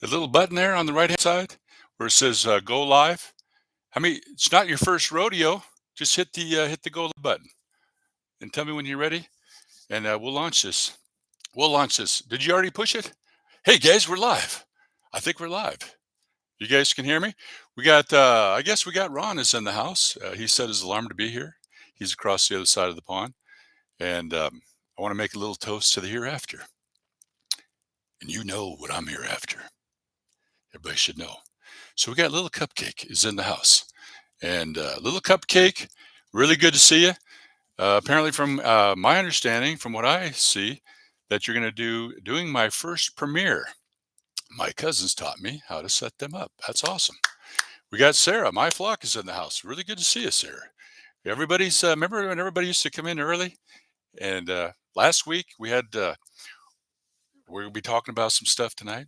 The little button there on the right hand side where it says go live. I mean, it's not your first rodeo. Just hit the go live button and tell me when you're ready, and we'll launch this. We'll launch this. Did you already push it? Hey guys, we're live. I think we're live. You guys can hear me? We got. I guess we got Ron is in the house. He set his alarm to be here. He's across the other side of the pond, and I want to make a little toast to the hereafter. And you know what I'm here after. Everybody should know. So we got Little Cupcake is in the house, and Little Cupcake, really good to see you. Apparently, from my understanding, from what I see, that you're going to doing my first premiere. My cousins taught me how to set them up. That's awesome. We got Sarah. My flock is in the house. Really good to see you, Sarah. Everybody's remember when everybody used to come in early? And last week we had we'll be talking about some stuff tonight.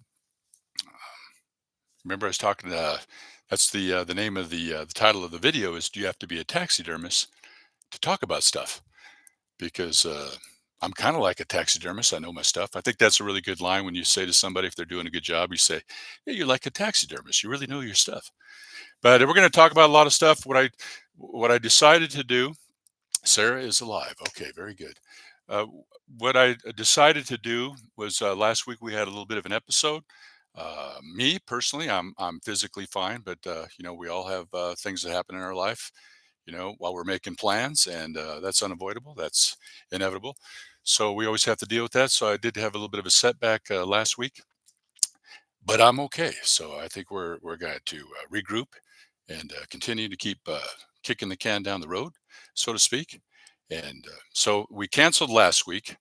Remember, I was talking. That's the name of the title of the video is "Do you have to be a taxidermist to talk about stuff?" Because I'm kind of like a taxidermist. I know my stuff. I think that's a really good line when you say to somebody if they're doing a good job. You say, "Yeah, you're like a taxidermist. You really know your stuff." But we're going to talk about a lot of stuff. What I decided to do. Sarah is alive. Okay, very good. Uh, what I decided to do was last week we had a little bit of an episode. Me personally, I'm physically fine, but we all have things that happen in our life. While we're making plans, and that's unavoidable. That's inevitable. So we always have to deal with that. So I did have a little bit of a setback last week, but I'm okay. So I think we're going to regroup and continue to keep kicking the can down the road, so to speak. And so we canceled last week,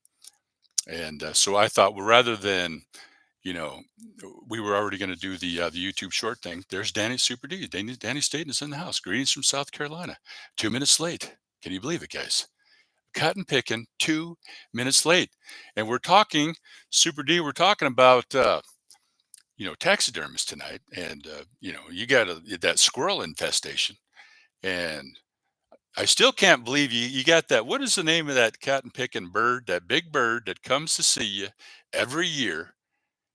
and so I thought, well, rather than you know, we were already going to do the YouTube short thing. There's Danny Super D. Danny Staten is in the house. Greetings from South Carolina. 2 minutes late. Can you believe it, guys? Cotton picking 2 minutes late, and we're talking Super D. We're talking about taxidermist tonight, and you got that squirrel infestation, and I still can't believe you got that. What is the name of that cotton picking bird? That big bird that comes to see you every year,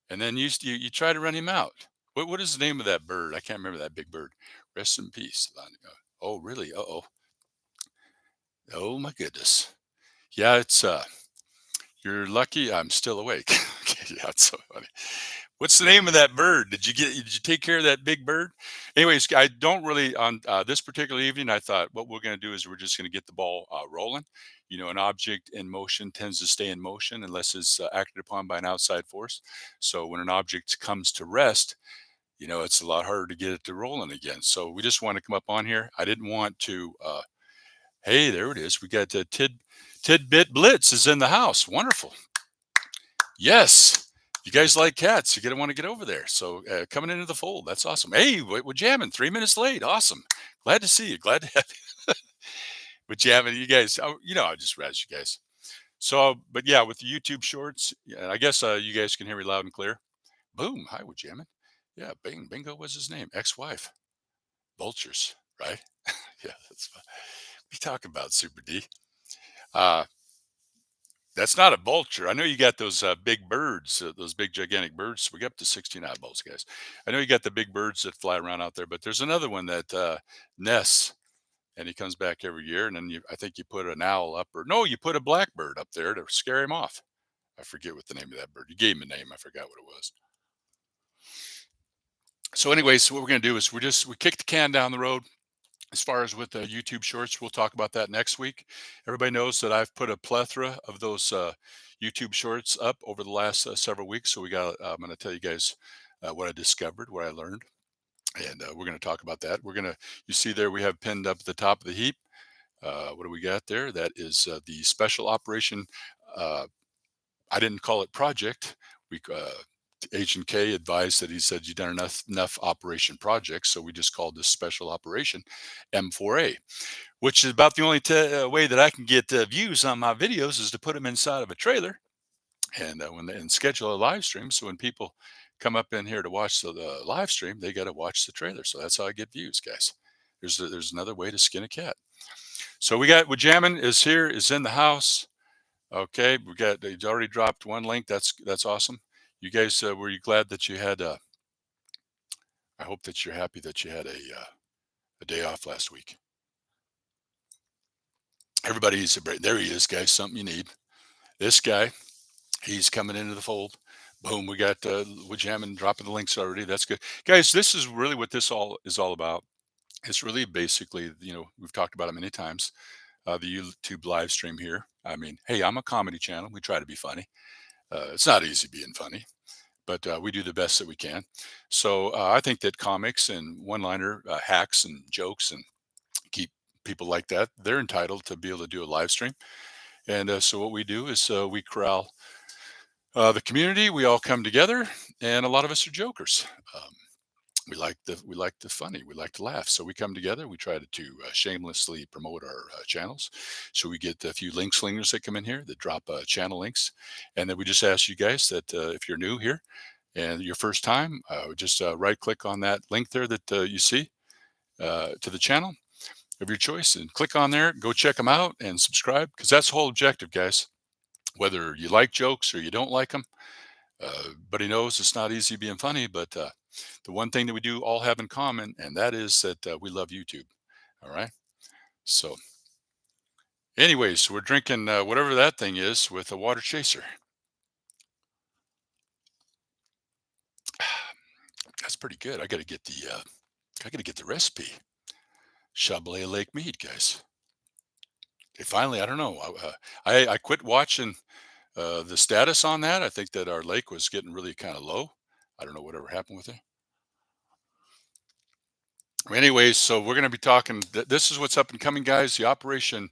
and then you try to run him out. What is the name of that bird? I can't remember that big bird. Rest in peace. Oh, really? Uh-oh. Oh my goodness. Yeah, it's you're lucky I'm still awake. Okay, yeah, it's so funny. What's the name of that bird? Did you take care of that big bird? Anyways, I don't really on this particular evening. I thought what we're going to do is we're just going to get the ball rolling. An object in motion tends to stay in motion unless it's acted upon by an outside force. So when an object comes to rest, it's a lot harder to get it to rolling again. So we just want to come up on here. I didn't want to. Hey, there it is. We got Tidbit Blitz is in the house. Wonderful. Yes. You guys like cats. You're going to want to get over there. So coming into the fold. That's awesome. Hey, we're jamming 3 minutes late. Awesome. Glad to see you. Glad to have you. We're jamming. You guys, I just razz you guys. So, but yeah, with the YouTube shorts, yeah, I guess you guys can hear me loud and clear. Boom. Hi, we're jamming. Yeah, Bingo was his name. Ex-wife. Vultures, right? Yeah, that's fun. We talk about Super D. Uh, That's not a vulture. I know you got those big birds, those big gigantic birds. We got up to 16 eyeballs, guys. I know you got the big birds that fly around out there, but there's another one that nests, and he comes back every year. And then I think you put an owl up, or no, you put a blackbird up there to scare him off. I forget what the name of that bird. You gave him a name. I forgot what it was. So, anyways, what we're gonna do is we kick the can down the road. As far as with the YouTube shorts, we'll talk about that next week. Everybody knows that I've put a plethora of those YouTube shorts up over the last several weeks. So I'm going to tell you guys what I discovered, what I learned, and we're going to talk about that. You see there, we have pinned up at the top of the heap. What do we got there? That is the special operation. Uh, I didn't call it project. Agent K advised that he said you've done enough operation projects, so we just called this special operation M4A, which is about the only way that I can get views on my videos is to put them inside of a trailer and and schedule a live stream. So when people come up in here to watch the live stream, they got to watch the trailer. So that's how I get views, guys. There's another way to skin a cat. So we got Wajamin is in the house. Okay, he's already dropped one link. That's awesome. You guys, were you glad that you had I hope that you're happy that you had a day off last week. Everybody needs a break. There he is, guys. Something you need. This guy, he's coming into the fold. Boom, we got we're jamming, dropping the links already. That's good, guys. This is really what this all is all about. It's really basically, we've talked about it many times. The YouTube live stream here. I mean, hey, I'm a comedy channel. We try to be funny. It's not easy being funny, but we do the best that we can. So I think that comics and one-liner hacks and jokes and keep people like that, they're entitled to be able to do a live stream. And so what we do is we corral the community. We all come together, and a lot of us are jokers. Um, we like the funny. We like to laugh. So we come together. We try to shamelessly promote our channels. So we get a few link slingers that come in here that drop channel links, and then we just ask you guys that if you're new here and your first time, just right click on that link there that you see to the channel of your choice and click on there. Go check them out and subscribe, because that's the whole objective, guys. Whether you like jokes or you don't like them, but he knows it's not easy being funny. But the one thing that we do all have in common, and that is that we love YouTube. All right. So, anyways, we're drinking whatever that thing is with a water chaser. That's pretty good. I got to get the recipe. Chablais Lake mead, guys. They finally, I don't know. I quit watching the status on that. I think that our lake was getting really kind of low. I don't know whatever happened with it. Anyways, so we're going to be talking. This is what's up and coming, guys. The operation,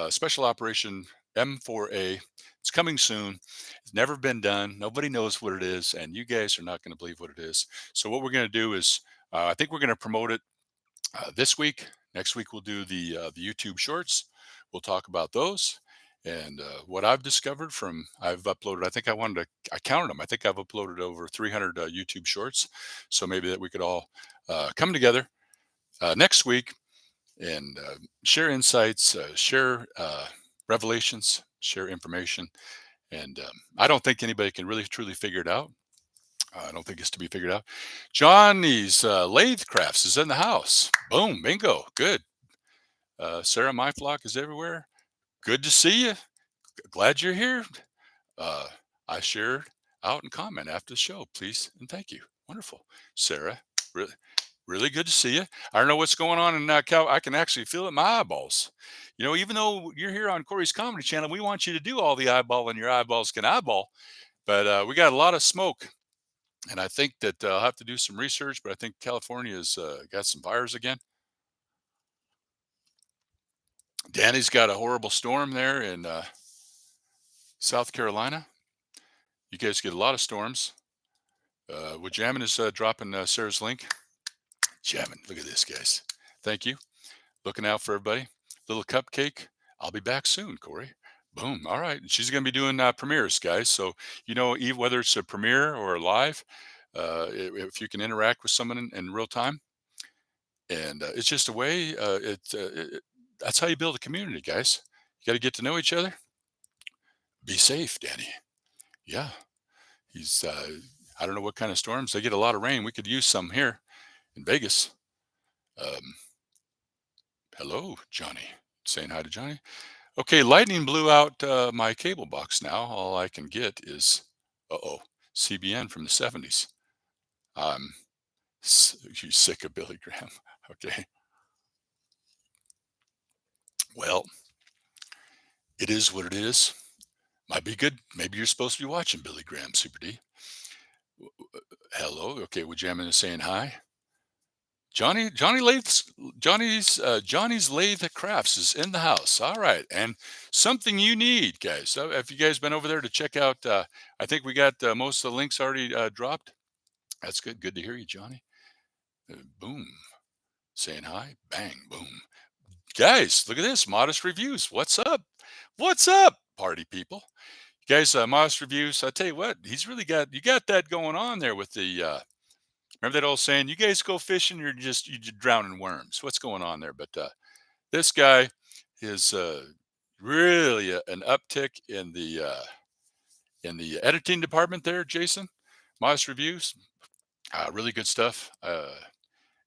special operation M4A. It's coming soon. It's never been done. Nobody knows what it is, and you guys are not going to believe what it is. So what we're going to do is, I think we're going to promote it this week. Next week we'll do the YouTube Shorts. We'll talk about those and what I've discovered from. I've uploaded. I think I counted them. I think I've uploaded over 300 YouTube Shorts. So maybe that we could all come together next week and share insights, share revelations, share information. And I don't think anybody can really truly figure it out. I don't think it's to be figured out. Johnny's lathe crafts is in the house. Boom, bingo, good. Sarah, my flock is everywhere. Good to see you. Glad you're here. Uh, I shared out and comment after the show, please and thank you. Wonderful, Sarah. Really, really good to see you. I don't know what's going on in Cal. I can actually feel it in my eyeballs. Even though you're here on Cory's Comedy Channel, we want you to do all the eyeballing your eyeballs can eyeball. But we got a lot of smoke, and I think that I'll have to do some research. But I think California's got some fires again. Danny's got a horrible storm there in South Carolina. You guys get a lot of storms. What Jamming is dropping Sarah's link. Jamming. Look at this, guys. Thank you. Looking out for everybody. Little cupcake. I'll be back soon, Cory. Boom. All right. She's going to be doing premieres, guys. So, whether it's a premiere or a live, if you can interact with someone in real time, and it's just a way, that's how you build a community, guys. You got to get to know each other. Be safe, Danny. Yeah. He's, I don't know what kind of storms. They get a lot of rain. We could use some here in Vegas. Um, hello, Johnny. Saying hi to Johnny. Okay, lightning blew out my cable box now. All I can get is, CBN from the 70s. I'm you sick of Billy Graham. Okay. Well, it is what it is. Might be good. Maybe you're supposed to be watching Billy Graham, Super D. Hello. Okay, we're jamming and saying hi. Johnny's Lathe Crafts is in the house. All right, and something you need, guys. So, have you guys been over there to check out? I think we got most of the links already dropped. That's good. Good to hear you, Johnny. Boom, saying hi. Bang, boom, guys. Look at this. Modest reviews. What's up? What's up, party people? Guys, Modest reviews. I tell you what, you got that going on there with the. Remember that old saying? You guys go fishing, you just drowning worms. What's going on there? But this guy is really an uptick in the editing department there, Jason. Modest reviews. Really good stuff.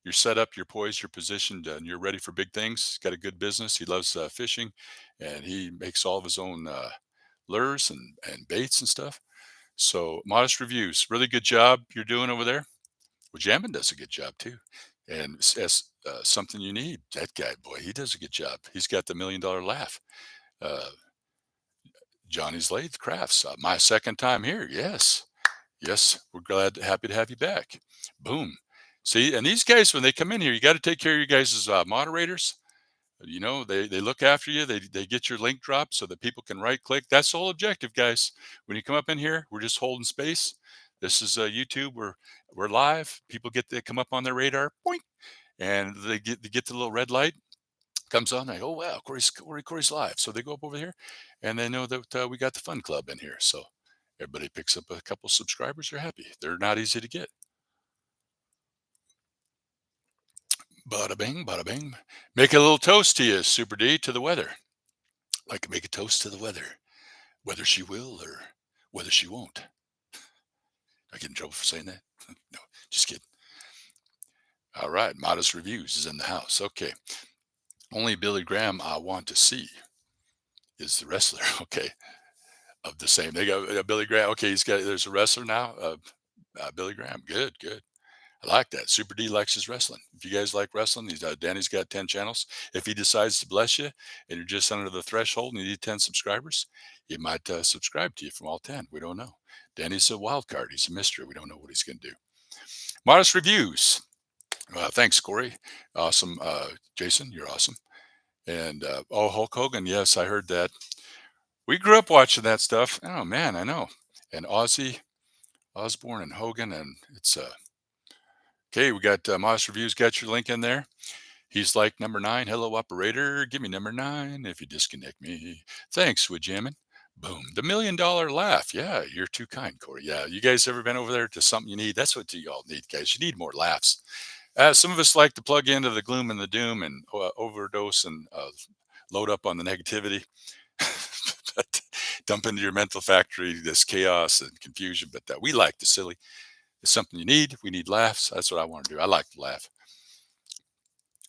You're set up, you're poised, you're positioned, and you're ready for big things. Got a good business. He loves fishing, and he makes all of his own lures and baits and stuff. So, modest reviews. Really good job you're doing over there. Well, Jammin does a good job too. And as something you need, that guy, boy, he does a good job. He's got the $1 million laugh. Uh, Johnny's Lathe Crafts. My second time here. Yes. Yes. We're happy to have you back. Boom. See, and these guys, when they come in here, you got to take care of you guys as moderators. You know, they look after you. They get your link dropped so that people can right click. That's the whole objective, guys. When you come up in here, we're just holding space. This is YouTube. We're live. People get to come up on their radar, boink, and they get the little red light comes on. They go, oh wow, Corey's live. So they go up over here, and they know that we got the fun club in here. So everybody picks up a couple subscribers. They're happy. They're not easy to get. Bada bing, bada bing. Make a little toast to you, Super D, to the weather. Like to make a toast to the weather, whether she will or whether she won't. I get in trouble for saying that. No, just kidding. All right, modest reviews is in the house. Okay, only Billy Graham I want to see is the wrestler. Okay, of the same. They got Billy Graham. Okay, he's got. There's a wrestler now. Billy Graham. Good, good. I like that. Super D likes his wrestling. If you guys like wrestling, Danny's got 10 channels. If he decides to bless you and you're just under the threshold and you need 10 subscribers, he might subscribe to you from all 10. We don't know. Danny's a wild card. He's a mystery. We don't know what he's going to do. Modest reviews. Thanks, Corey. Awesome. Jason, you're awesome. And oh, Hulk Hogan. Yes, I heard that. We grew up watching that stuff. Oh, man, I know. And Ozzy, Osborne, and Hogan. And it's okay. We got Modest Reviews. Got your link in there. He's like number 9. Hello, operator. Give me number 9 if you disconnect me. Thanks, Woodjamin. Boom. The $1 million laugh. Yeah, you're too kind, Corey. Yeah, you guys ever been over there to something you need? That's what you all need, guys. You need more laughs. Some of us like to plug into the gloom and the doom and overdose and load up on the negativity. But dump into your mental factory this chaos and confusion. But we like the silly. It's something you need. We need laughs. That's what I want to do. I like to laugh.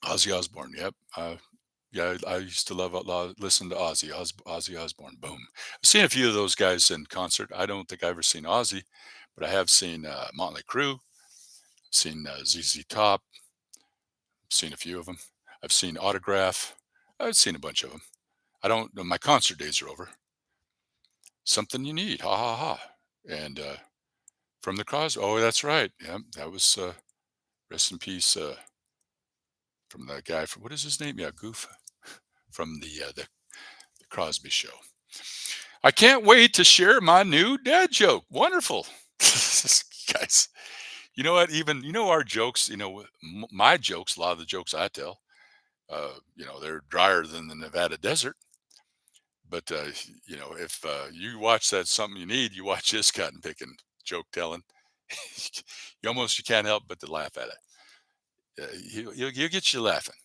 Ozzy Osbourne. Yep. Yeah, I used to listen to Ozzy Osbourne. Boom. I've seen a few of those guys in concert. I don't think I've ever seen Ozzy, but I have seen Motley Crue, seen ZZ Top, seen a few of them. I've seen Autograph. I've seen a bunch of them. I don't know. My concert days are over. Something you need. Ha ha ha. And from the cause. Oh, that's right. Yeah, that was rest in peace from the guy from what is his name? Yeah, Goof from the Crosby Show. I can't wait to share my new dad joke. Wonderful. Guys, you know what? Even, our jokes, my jokes, a lot of the jokes I tell, they're drier than the Nevada desert. But, if you watch that something you need, you watch this cotton picking joke telling, you can't help but to laugh at it. He'll get you laughing.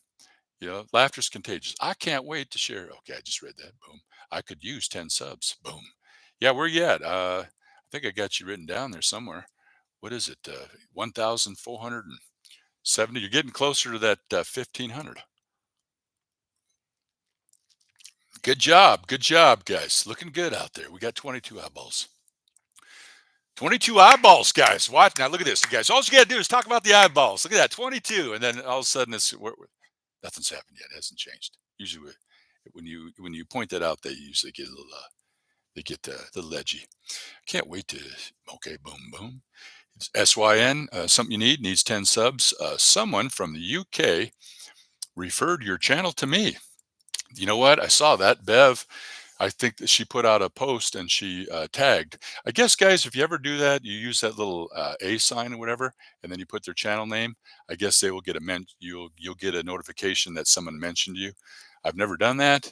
Laughter's contagious. I can't wait to share. Okay, I just read that. Boom. I could use 10 subs. Boom. Yeah, where you at? I think I got you written down there somewhere. What is it? 1,470. You're getting closer to that 1,500. Good job. Good job, guys. Looking good out there. We got 22 eyeballs. 22 eyeballs, guys. Watch now. Look at this, you guys. All you got to do is talk about the eyeballs. Look at that, 22, and then all of a sudden, nothing's happened yet. It hasn't changed. Usually, when you point that out, they usually get a little. They get a little edgy. Can't wait to. Okay, boom, boom. SYN. Something you needs 10 subs. Someone from the UK referred your channel to me. You know what? I saw that Bev. I think that she put out a post and she tagged. I guess, guys, if you ever do that, you use that little A sign or whatever, and then you put their channel name. I guess they will get you'll get a notification that someone mentioned you. I've never done that.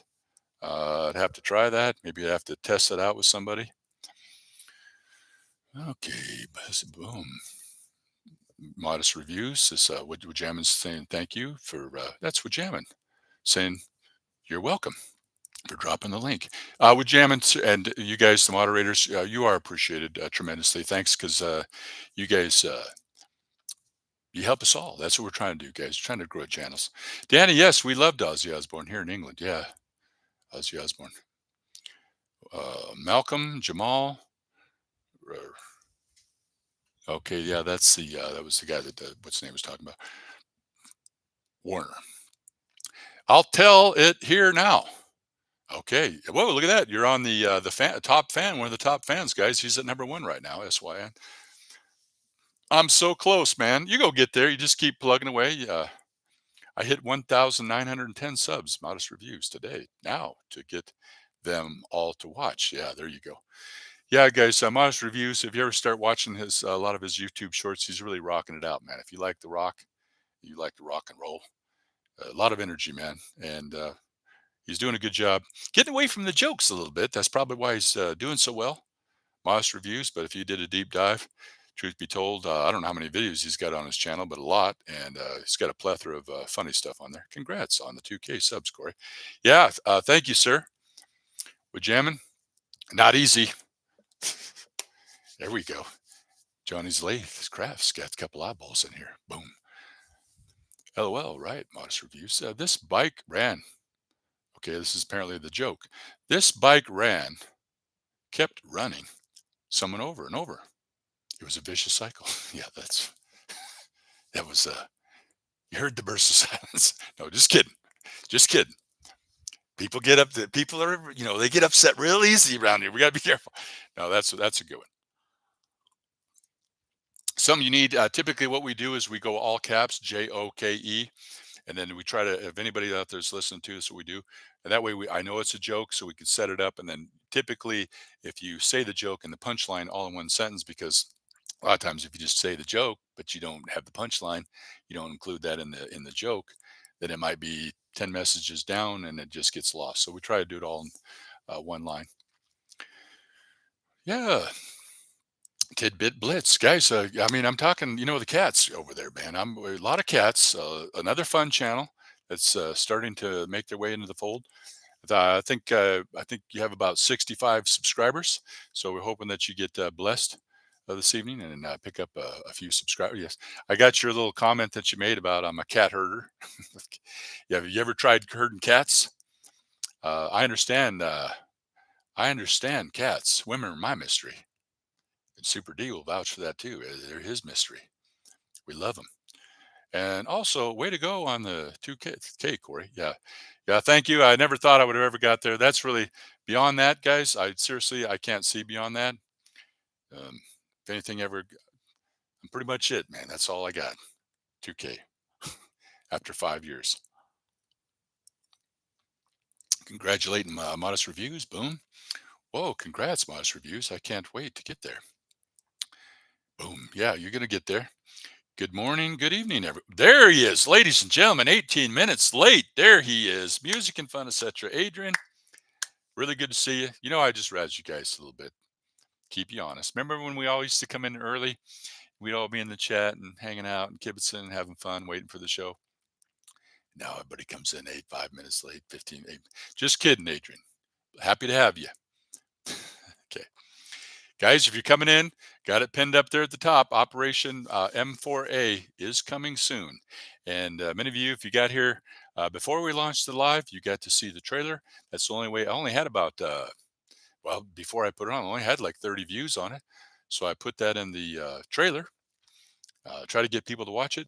I'd have to try that. Maybe I'd have to test it out with somebody. Okay, boom. Modest reviews. This Wajamin's saying thank you for that's Wajamin saying you're welcome for dropping the link. With Jam and you guys, the moderators, you are appreciated tremendously. Thanks, because you guys You help us all. That's what we're trying to do, guys. Trying to grow channels. Danny, yes, we loved Ozzy Osbourne here in England. Yeah, Ozzy Osbourne. Malcolm, Jamal. uh, Okay, yeah, that's the that was the guy that what's his name was talking about. Warner. I'll tell it here now. Okay. Whoa, look at that. You're on the top fan, one of the top fans, guys. He's at number one right now. SYN. I'm so close, man. You go get there. You just keep plugging away. I hit 1,910 subs, modest reviews today. Now to get them all to watch. Yeah, there you go. Yeah, guys, modest reviews. If you ever start watching his a lot of his YouTube shorts, he's really rocking it out, man. If you like the rock, you like the rock and roll. A lot of energy, man, and he's doing a good job getting away from the jokes a little bit. That's probably why he's doing so well. Modest reviews, but if you did a deep dive, truth be told, I don't know how many videos he's got on his channel, but a lot, and he's got a plethora of funny stuff on there. Congrats on the 2K subs, Corey. Yeah, thank you, sir. We're jamming. Not easy. There we go. Johnny's Lathe Crafts got a couple eyeballs in here. Boom. LOL, right? Modest reviews. This bike ran. Okay, this is apparently the joke. This bike ran, kept running someone over and over. It was a vicious cycle. Yeah, that was you heard the burst of silence. No, just kidding. Just kidding. People get up to people are, they get upset real easy around here. We gotta be careful. No, that's a good one. Some you need typically what we do is we go all caps, JOKE, and then we try to if anybody out there's listening to this, what we do, and that way I know it's a joke, so we can set it up, and then typically if you say the joke and the punchline all in one sentence, because a lot of times if you just say the joke but you don't have the punchline, you don't include that in the joke, then it might be 10 messages down and it just gets lost. So we try to do it all in one line. Yeah. Tidbit Blitz, guys. I mean, I'm talking, the cats over there, man. I'm a lot of cats. Another fun channel that's starting to make their way into the fold. I think you have about 65 subscribers, so we're hoping that you get blessed this evening and pick up a few subscribers. Yes, I got your little comment that you made about I'm a cat herder. Yeah, have you ever tried herding cats? I understand. I understand cats. Women are my mystery. And Super D will vouch for that too. They're his mystery. We love them. And also, way to go on the 2K, Corey. Yeah. Yeah. Thank you. I never thought I would have ever got there. That's really beyond that, guys. I can't see beyond that. If anything ever, I'm pretty much it, man. That's all I got. 2K after 5 years. Congratulating Modest Reviews. Boom. Whoa. Congrats, Modest Reviews. I can't wait to get there. Boom. Yeah. You're going to get there. Good morning, good evening, there he is, ladies and gentlemen, 18 minutes late. There he is. Music and fun, etc. Adrian, really good to see you. I just razzed you guys a little bit. Keep you honest. Remember when we all used to come in early? We'd all be in the chat and hanging out and kibitzing and having fun, waiting for the show. Now everybody comes in 5 minutes late, 15. Just kidding, Adrian. Happy to have you. Okay. Guys, if you're coming in, got it pinned up there at the top. Operation M4A is coming soon. And many of you, if you got here before we launched the live, you got to see the trailer. That's the only way. I only had about, before I put it on, I only had like 30 views on it. So I put that in the trailer, try to get people to watch it,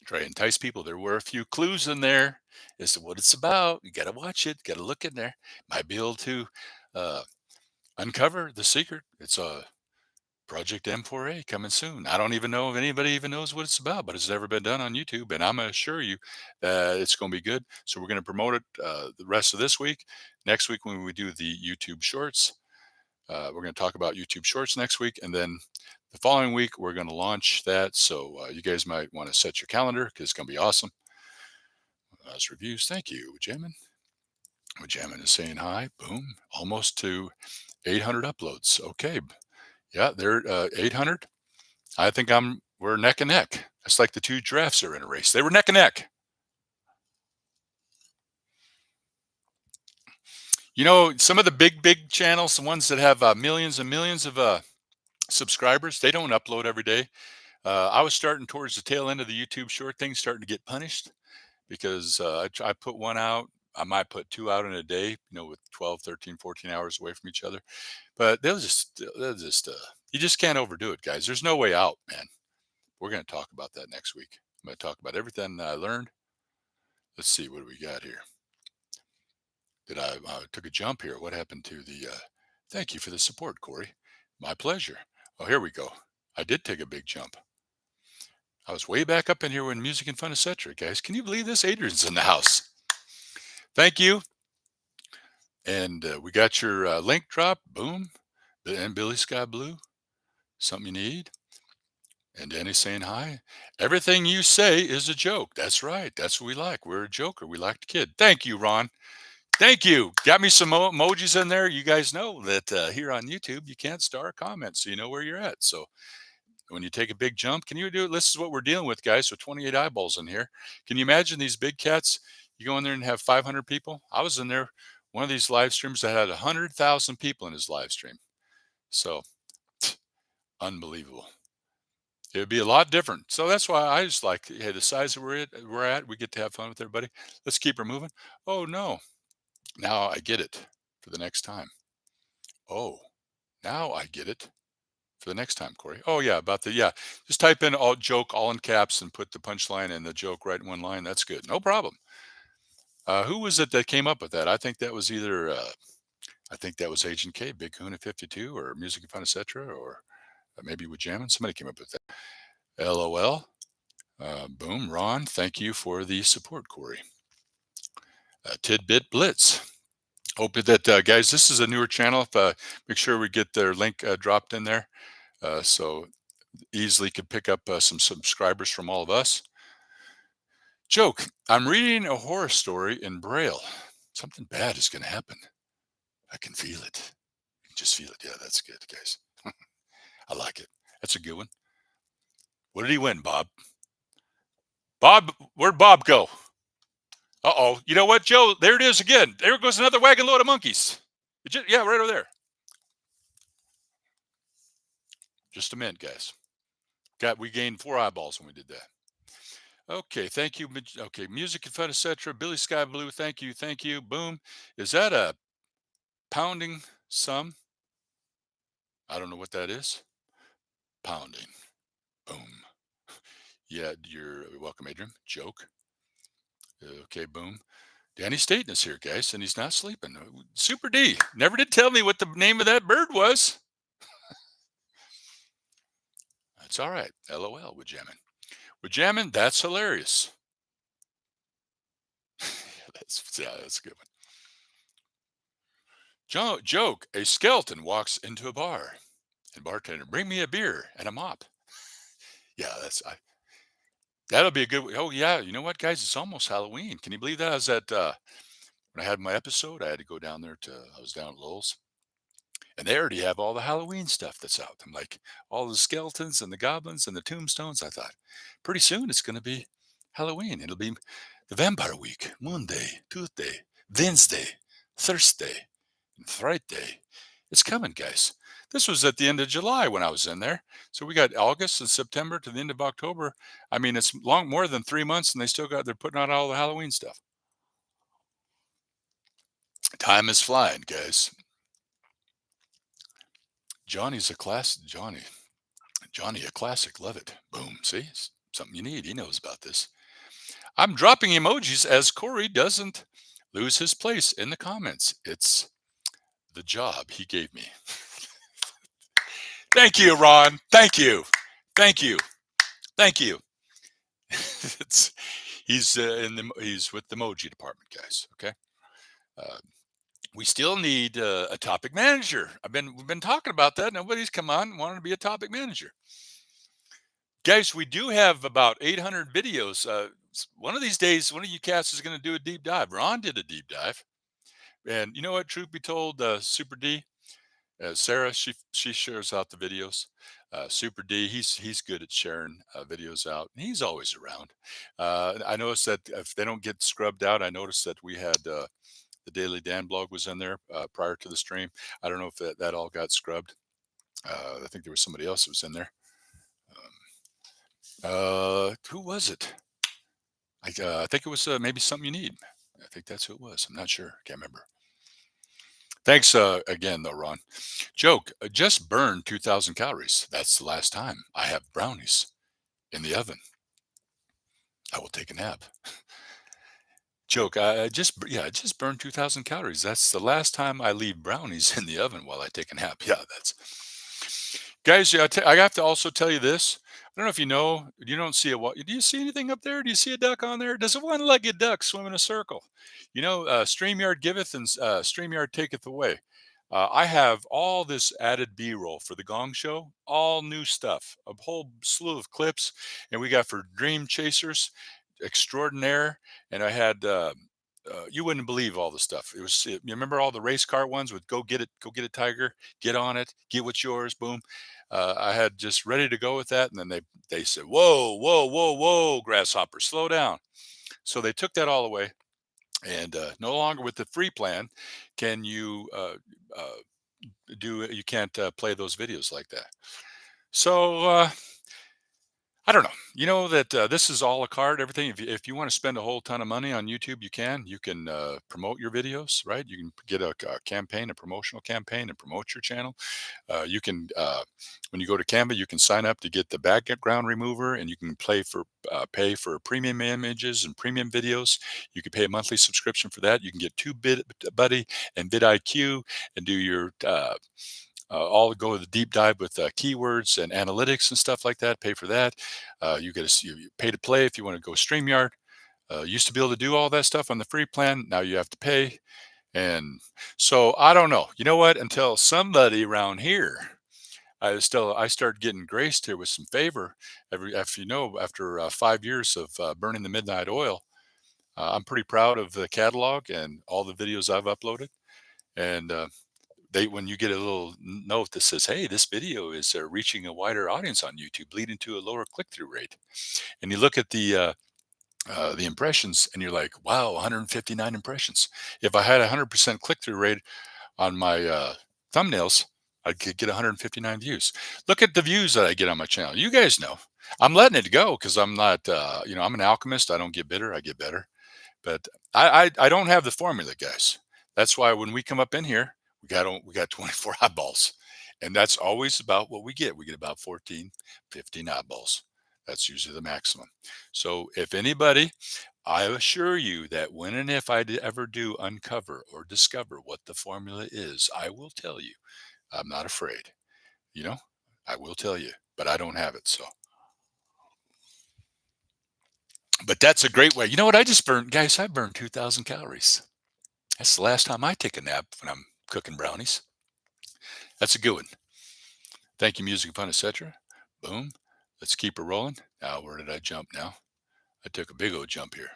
try to entice people. There were a few clues in there as to what it's about. You got to watch it, got to look in there. Might be able to uh, uncover the secret. It's a Project M4A coming soon. I don't even know if anybody even knows what it's about, but it's never been done on YouTube. And I'm going to assure you that it's going to be good. So we're going to promote it the rest of this week. Next week, when we do the YouTube shorts, we're going to talk about YouTube shorts next week. And then the following week, we're going to launch that. So you guys might want to set your calendar because it's going to be awesome. Those reviews. Thank you, Jamin. Jamin is saying hi. Boom. Almost to 800 uploads. Okay. Yeah, they're 800. I think we're neck and neck. It's like the two giraffes are in a race. They were neck and neck. Some of the big channels, the ones that have millions and millions of subscribers, they don't upload every day. I was starting towards the tail end of the YouTube short thing, starting to get punished because I put one out. I might put two out in a day, with 12, 13, 14 hours away from each other. But they'll just, you just can't overdo it, guys. There's no way out, man. We're going to talk about that next week. I'm going to talk about everything that I learned. Let's see, what do we got here? Did I took a jump here? What happened to the? Thank you for the support, Corey. My pleasure. Oh, here we go. I did take a big jump. I was way back up in here when music and fun, etc. Guys, can you believe this? Adrian's in the house. Thank you. And we got your link drop. Boom. And Billy Sky Blue. Something you need. And Danny's saying hi. Everything you say is a joke. That's right. That's what we like. We're a joker. We like the kid. Thank you, Ron. Thank you. Got me some emojis in there. You guys know that here on YouTube, you can't star a comment, so you know where you're at. So when you take a big jump, can you do it? This is what we're dealing with, guys. So 28 eyeballs in here. Can you imagine these big cats? You go in there and have 500 people. I was in there, one of these live streams that had 100,000 people in his live stream. So unbelievable. It would be a lot different. So that's why I just like, hey, the size that we're at, we get to have fun with everybody. Let's keep her moving. Oh no, now I get it for the next time. Oh, now I get it for the next time, Corey. Oh yeah, about the yeah. Just type in all joke all in caps and put the punchline and the joke right in one line. That's good. No problem. Who was it that came up with that? I think that was either I think that was Agent K, Big Kahuna 52, or Music and Fun, etc., or maybe with Jammin. Somebody came up with that. LOL. Boom, Ron. Thank you for the support, Corey. Tidbit Blitz. Hope that guys, this is a newer channel. Make sure we get their link dropped in there, so easily could pick up some subscribers from all of us. Joke. I'm reading a horror story in Braille. Something bad is going to happen. I can feel it. You can just feel it. Yeah, that's good, guys. I like it. That's a good one. What did he win, Bob? Bob, where'd Bob go? Uh-oh. You know what, Joe? There it is again. There goes another wagon load of monkeys. Yeah, right over there. Just a minute, guys. We gained 4 eyeballs when we did that. Okay, thank you. Okay, music and fun, etc. Billy Sky Blue, thank you, thank you. Boom. Is that a pounding sum? I don't know what that is. Pounding. Boom. Yeah, you're welcome, Adrian. Joke. Okay, boom. Danny Staten is here, guys, and he's not sleeping. Super D never did tell me what the name of that bird was. That's all right. LOL with jamming. With jamming, that's hilarious. That's a good one. Joke, a skeleton walks into a bar and bartender, bring me a beer and a mop. Yeah, that'll be a good one. Oh yeah, you know what, guys? It's almost Halloween. Can you believe that? I was at when I had my episode, I had to go down there I was down at Lowell's, and they already have all the Halloween stuff that's out. I'm like, all the skeletons and the goblins and the tombstones. I thought, pretty soon it's going to be Halloween. It'll be the Vampire Week, Monday, Tuesday, Wednesday, Thursday, and Friday. It's coming, guys. This was at the end of July when I was in there. So we got August and September to the end of October. I mean, it's more than 3 months, and they're putting out all the Halloween stuff. Time is flying, guys. Johnny's a class. Johnny, a classic. Love it. Boom. See, it's something you need. He knows about this. I'm dropping emojis as Cory doesn't lose his place in the comments. It's the job he gave me. Thank you, Ron. Thank you. Thank you. Thank you. He's with the emoji department, guys. Okay. Uh, we still need a topic manager. We've been talking about that. Nobody's come on and wanted to be a topic manager. Guys, we do have about 800 videos. One of these days, one of you cats is going to do a deep dive. Ron did a deep dive. And you know what, truth be told, Super D, Sarah, she shares out the videos. Super D, he's good at sharing videos out. And he's always around. I noticed that if they don't get scrubbed out, I noticed that we had the Daily Dan blog was in there prior to the stream. I don't know if that all got scrubbed. I think there was somebody else that was in there. Um, Who was it? I think it was maybe something you need. I think that's who it was. I'm not sure. Can't remember. Thanks again, though, Ron. Joke. Just burned 2,000 calories. That's the last time I have brownies in the oven. I will take a nap. Joke. I just burned 2,000 calories. That's the last time I leave brownies in the oven while I take a nap. Yeah, that's guys. Yeah, I have to also tell you this. I don't know if you know. You don't see a what? Do you see anything up there? Do you see a duck on there? Does a one-legged duck swim in a circle? Streamyard giveth and Streamyard taketh away. I have all this added B-roll for the Gong Show, all new stuff, a whole slew of clips, and we got for Dream Chasers extraordinaire, and I had. You wouldn't believe all the stuff. You remember all the race car ones with go get it, Tiger, get on it, get what's yours, boom. I had just ready to go with that, and then they said, whoa, whoa, whoa, whoa, grasshopper, slow down. So they took that all away, and no longer with the free plan can you you can't play those videos like that. So I don't know. You know that this is all a card, everything. If you want to spend a whole ton of money on YouTube, you can. You can promote your videos, right? You can get a campaign, a promotional campaign, and promote your channel. You can, when you go to Canva, you can sign up to get the background remover, and you can pay for premium images and premium videos. You can pay a monthly subscription for that. You can get TubeBuddy and vidIQ and do your all go the deep dive with keywords and analytics and stuff like that. Pay for that. You pay to play if you want to go StreamYard. Used to be able to do all that stuff on the free plan. Now you have to pay. And so I don't know. You know what? Until somebody around here, I started getting graced here with some favor. After 5 years of burning the midnight oil, I'm pretty proud of the catalog and all the videos I've uploaded. And they when you get a little note that says, "Hey, this video is reaching a wider audience on YouTube, leading to a lower click-through rate," and you look at the impressions, and you're like, "Wow, 159 impressions." If I had a 100% click-through rate on my thumbnails, I could get 159 views. Look at the views that I get on my channel. You guys know I'm letting it go because I'm not, I'm an alchemist. I don't get bitter. I get better. But I don't have the formula, guys. That's why when we come up in here, we got 24 eyeballs. And that's always about what we get. We get about 14, 15 eyeballs. That's usually the maximum. So if anybody, I assure you that when and if ever do uncover or discover what the formula is, I will tell you. I'm not afraid. You know, I will tell you, but I don't have it. So, but that's a great way. You know what? I just burned, guys, I burned 2,000 calories. That's the last time I take a nap when I'm cooking brownies. That's a good one. Thank you, music, fun, etc. Boom. Let's keep it rolling. Now, where did I jump now? I took a big old jump here.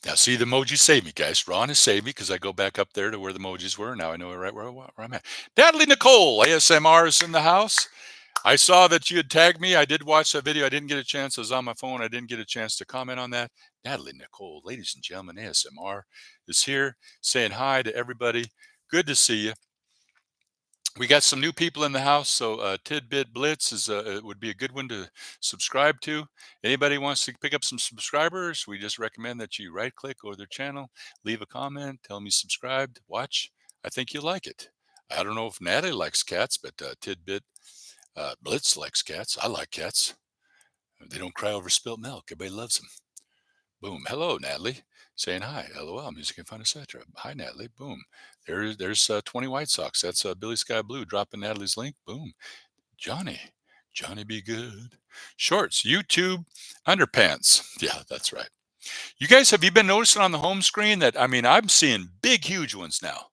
Now, see, the emojis save me, guys. Ron has saved me because I go back up there to where the emojis were. Now I know right where I'm at. Natalie Nicole, ASMR is in the house. I saw that you had tagged me. I did watch that video. I didn't get a chance. I was on my phone. I didn't get a chance to comment on that. Natalie Nicole, ladies and gentlemen, ASMR is here saying hi to everybody. Good to see you. We got some new people in the house, so Tidbit Blitz it would be a good one to subscribe to. Anybody wants to pick up some subscribers, we just recommend that you right click go to their channel, leave a comment, tell them you subscribed, watch. I think you'll like it. I don't know if Natalie likes cats, but Tidbit Blitz likes cats. I like cats. They don't cry over spilt milk. Everybody loves them. Boom. Hello, Natalie. Saying hi. LOL. Music and fun, etc. Hi, Natalie. Boom. There's 20 White Sox. That's Billy Sky Blue dropping Natalie's link. Boom. Johnny. Johnny be good. Shorts. YouTube underpants. Yeah, that's right. You guys, have you been noticing on the home screen that, I mean, I'm seeing big, huge ones now.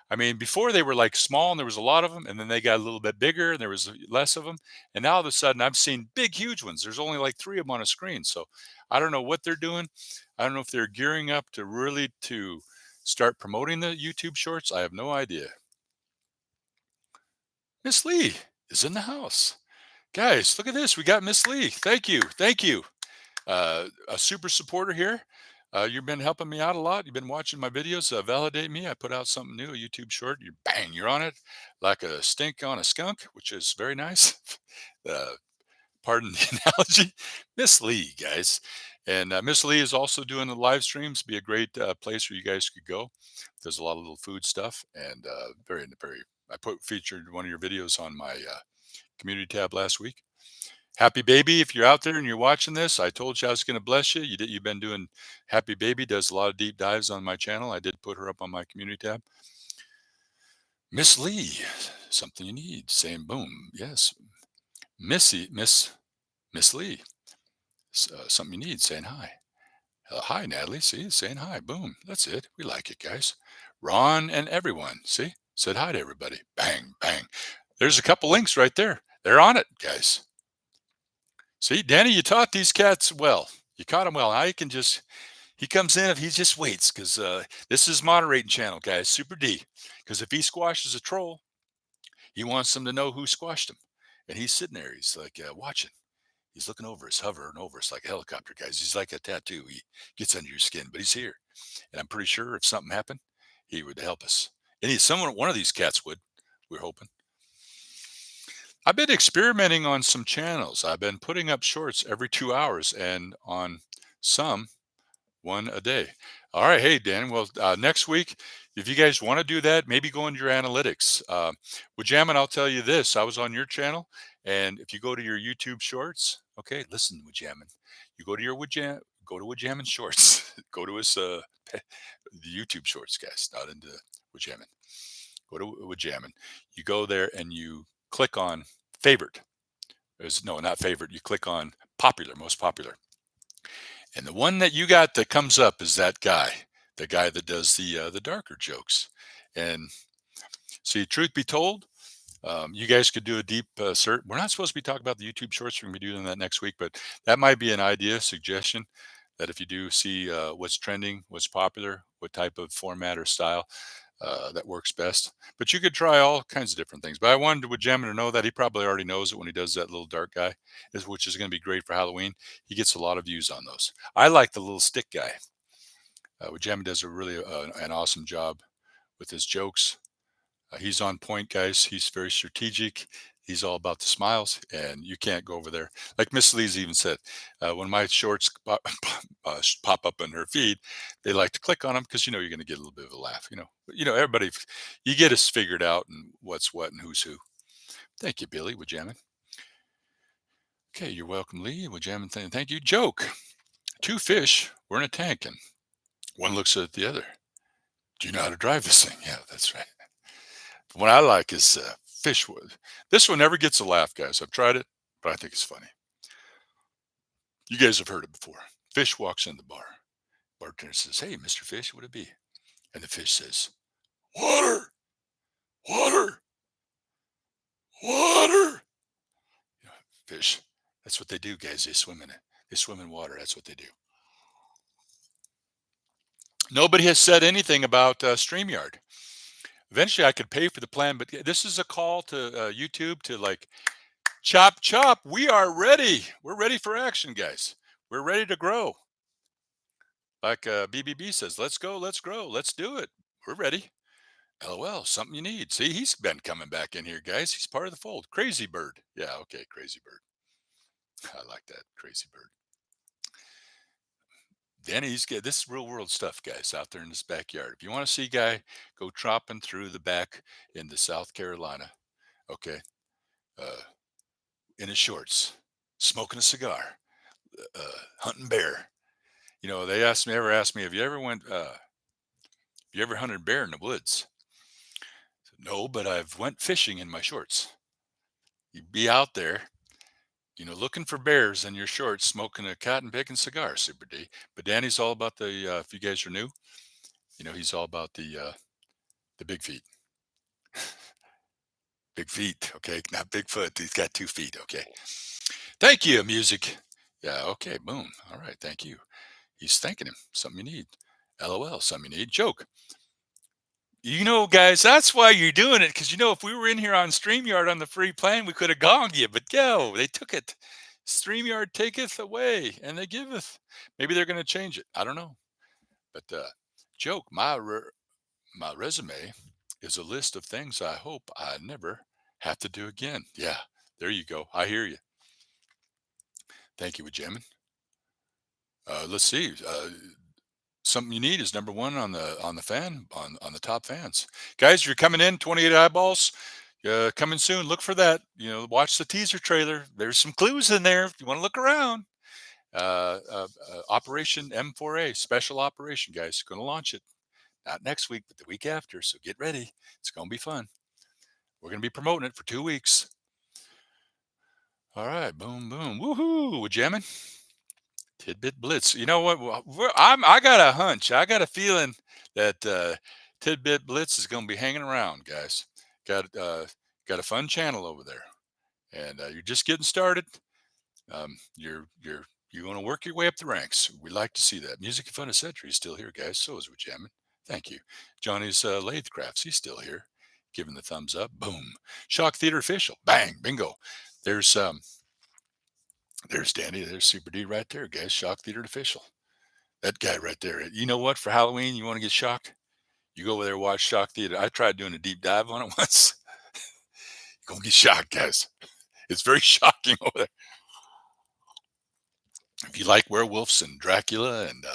I mean, before they were like small and there was a lot of them, and then they got a little bit bigger and there was less of them. And now all of a sudden I've seen big, huge ones. There's only like three of them on a screen. So I don't know what they're doing. I don't know if they're gearing up to really to start promoting the YouTube shorts. I have no idea. Miss Lee is in the house. Guys, look at this. We got Miss Lee. Thank you. Thank you. A super supporter here. You've been helping me out a lot. You've been watching my videos, validate me. I put out something new, a YouTube short. You're on it like a stink on a skunk, which is very nice. pardon the analogy, Miss Lee, guys. And Miss Lee is also doing the live streams. Be a great place where you guys could go. There's a lot of little food stuff, and very. I put featured one of your videos on my community tab last week. Happy Baby, if you're out there and you're watching this, I told you I was going to bless you. You've been doing. Happy Baby does a lot of deep dives on my channel. I did put her up on my community tab. Miss Lee, something you need. Saying boom, yes. Miss Lee, something you need. Saying hi. Hi, Natalie. See, saying hi. Boom. That's it. We like it, guys. Ron and everyone. See, said hi to everybody. Bang, bang. There's a couple links right there. They're on it, guys. See, Danny, you taught these cats well. You caught them well. Now you can just, he comes in if he just waits because this is moderating channel, guys. Super D. Because if he squashes a troll, he wants them to know who squashed him. And he's sitting there. He's like watching. He's looking over. He's hovering over. It's like a helicopter, guys. He's like a tattoo. He gets under your skin, but he's here. And I'm pretty sure if something happened, he would help us. And one of these cats would. We're hoping. I've been experimenting on some channels. I've been putting up shorts every 2 hours and on some one a day. All right. Hey, Dan. Well, next week, if you guys want to do that, maybe go into your analytics. With Jammin, I'll tell you this. I was on your channel, and if you go to your YouTube shorts, okay, listen, with Jammin, you go to your go to Wajammin shorts. Go to his the YouTube shorts, guys, not into Wajammin. Go to Wajammin. You go there and you click on favorite. No, not favorite. You click on popular, most popular. And the one that you got that comes up is that guy, the guy that does the darker jokes. And see, truth be told, you guys could do a deep search. We're not supposed to be talking about the YouTube shorts. We're going to be doing that next week, but that might be an idea, suggestion that if you do see what's trending, what's popular, what type of format or style that works best. But you could try all kinds of different things. But I wanted with Jammin to know that he probably already knows it when he does that little dark guy, which is going to be great for Halloween. He gets a lot of views on those. I like the little stick guy. Jammin does a really an awesome job with his jokes. He's on point, guys. He's very strategic. He's all about the smiles, and you can't go over there. Like Miss Lee's even said, when my shorts pop up in her feed, they like to click on them because you're going to get a little bit of a laugh. Everybody, you get us figured out and what's what and who's who. Thank you, Billy. With jamming. Okay, you're welcome, Lee. With jamming. Thank you. Joke. Two fish were in a tank, and one looks at the other. Do you know how to drive this thing? Yeah, that's right. What I like is fish wood. This one never gets a laugh, guys. I've tried it, but I think it's funny. You guys have heard it before. Fish walks in the bar. Bartender says, "Hey, Mr. Fish, what would it be?" And the fish says, "Water, water, water." Fish, that's what they do, guys. They swim in it. They swim in water. That's what they do. Nobody has said anything about StreamYard. Eventually, I could pay for the plan, but this is a call to YouTube to like, chop, chop. We are ready. We're ready for action, guys. We're ready to grow. Like BBB says, let's go, let's grow, let's do it. We're ready. LOL, something you need. See, he's been coming back in here, guys. He's part of the fold. Crazy Bird. Yeah, okay, Crazy Bird. I like that, Crazy Bird. Danny's good. This is real world stuff, guys, out there in his backyard. If you want to see a guy go tropping through the back into South Carolina, okay, uh, in his shorts, smoking a cigar, hunting bear. They asked me, have you ever hunted bear in the woods? I said, no, but I've went fishing in my shorts. You'd be out there, looking for bears in your shorts, smoking a cotton picking cigar, Super D. But Danny's all about the. If you guys are new, he's all about the big feet. Big feet, okay, not Bigfoot. He's got 2 feet, okay. Thank you, music. Yeah, okay, boom. All right, thank you. He's thanking him. Something you need. LOL, something you need. Joke. Guys, that's why you're doing it. Because, if we were in here on StreamYard on the free plan, we could have gonged you. But no, they took it. StreamYard taketh away and they giveth. Maybe they're going to change it. I don't know. But joke, my resume is a list of things I hope I never have to do again. Yeah, there you go. I hear you. Thank you, Jamin. Let's see. Something you need is number one on the fan on the top fans. Guys, you're coming in 28 eyeballs. Coming soon. Look for that. Watch the teaser trailer. There's some clues in there if you want to look around. Operation M4A, special operation, guys. Going to launch it not next week, but the week after. So get ready. It's going to be fun. We're going to be promoting it for 2 weeks. All right, boom, boom, woohoo! We're jamming. Tidbit Blitz. You know what? I got a hunch. I got a feeling that Tidbit Blitz is going to be hanging around, guys. Got a fun channel over there, and you're just getting started. You're going to work your way up the ranks. We like to see that. Music and Fun Century is still here, guys. So is we jamming. Thank you. Johnny's Lathe Crafts. He's still here, giving the thumbs up. Boom. Shock Theater Official. Bang. Bingo. There's there's Danny. There's Super D right there, guys. Shock Theater Official. That guy right there. You know what? For Halloween, you want to get shocked? You go over there and watch Shock Theater. I tried doing a deep dive on it once. You're gonna get shocked, guys. It's very shocking over there. If you like werewolves and Dracula and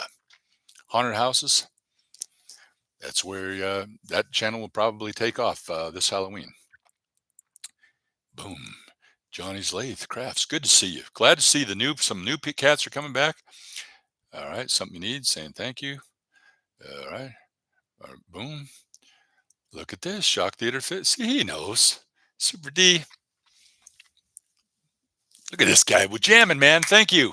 haunted houses, that's where that channel will probably take off this Halloween. Boom. Johnny's Lathe Crafts. Good to see you. Glad to see some new cats are coming back. All right. Something you need. Saying thank you. All right. Boom. Look at this. Shock Theater Fit. See, he knows. Super D. Look at this guy. We're jamming, man. Thank you.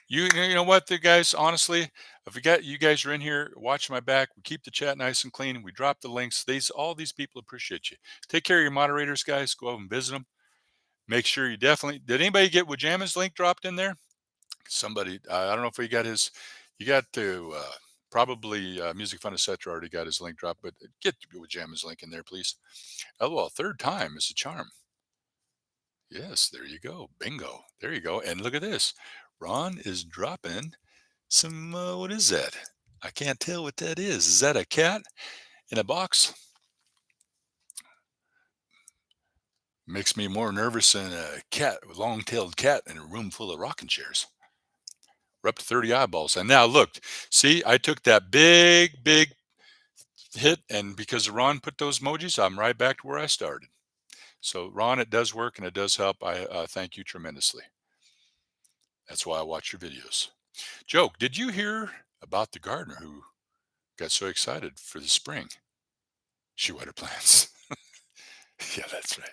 You know what, the guys, honestly, if you guys are in here watching my back, we keep the chat nice and clean. We drop the links. All these people appreciate you. Take care of your moderators, guys. Go over and visit them. Make sure you definitely, did anybody get Wajama's link dropped in there? Somebody, I don't know if you got to, probably Music Fun Etc. already got his link dropped, but get Wajama's link in there, please. Oh, well, third time is a charm. Yes, there you go. Bingo. There you go. And look at this. Ron is dropping some, what is that? I can't tell what that is. Is that a cat in a box? Makes me more nervous than a cat, a long-tailed cat in a room full of rocking chairs. We're up to 30 eyeballs. And now look, see, I took that big hit, and because Ron put those emojis, I'm right back to where I started. So Ron, it does work and it does help. I thank you tremendously. That's why I watch your videos. Joke, did you hear about the gardener who got so excited for the spring? She watered plants. Yeah, that's right.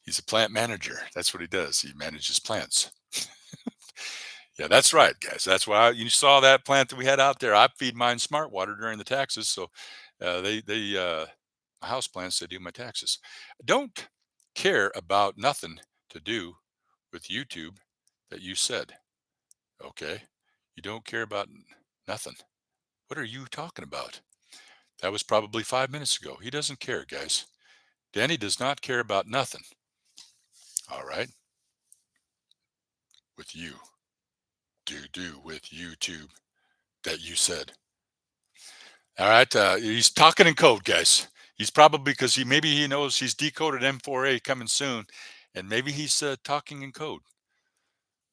He's a plant manager. That's what he does. He manages plants. Yeah, that's right, guys. That's why you saw that plant that we had out there. I feed mine smart water during the taxes, so my house plants, they do my taxes. Don't care about nothing to do with YouTube that you said. Okay, you don't care about nothing. What are you talking about? That was probably 5 minutes ago. He doesn't care, guys. Danny does not care about nothing. All right, with you. Do with YouTube that you said. All right, he's talking in code, guys. He's probably because maybe he knows he's decoded M4A coming soon, and maybe he's talking in code.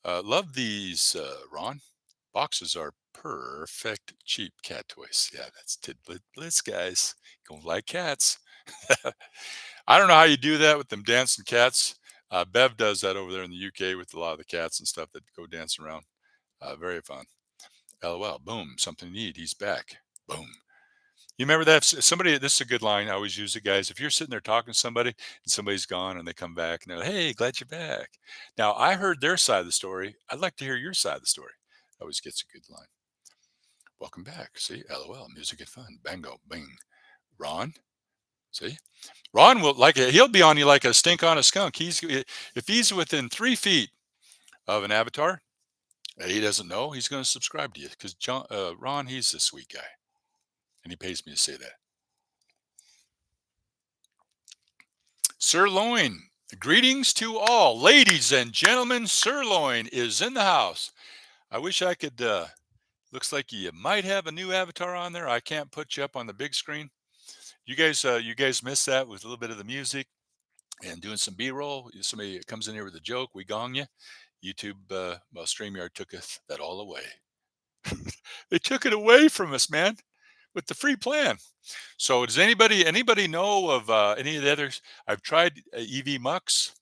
Love these, Ron. Boxes are perfect cheap cat toys. Yeah, that's Tidbit Blitz, guys. Gonna like cats. I don't know how you do that with them dancing cats. Bev does that over there in the UK with a lot of the cats and stuff that go dancing around. Very fun. LOL. Boom. Something you need. He's back. Boom. You remember that? Somebody, this is a good line. I always use it, guys. If you're sitting there talking to somebody and somebody's gone and they come back and they're like, hey, glad you're back. Now, I heard their side of the story. I'd like to hear your side of the story. Always gets a good line. Welcome back. See, LOL. Music and fun. Bango. Bing. Ron. See? Ron will he'll be on you like a stink on a skunk. If he's within 3 feet of an avatar that he doesn't know, he's going to subscribe to you because Ron, he's a sweet guy. And he pays me to say that. Sirloin, greetings to all. Ladies and gentlemen, Sirloin is in the house. I wish I could, looks like you might have a new avatar on there. I can't put you up on the big screen. You guys missed that with a little bit of the music. and doing some B-roll. Somebody comes in here with a joke, we gong you. YouTube, well, StreamYard tooketh that all away. They took it away from us, man, with the free plan. So does anybody know of any of the others? I've tried EV Mux,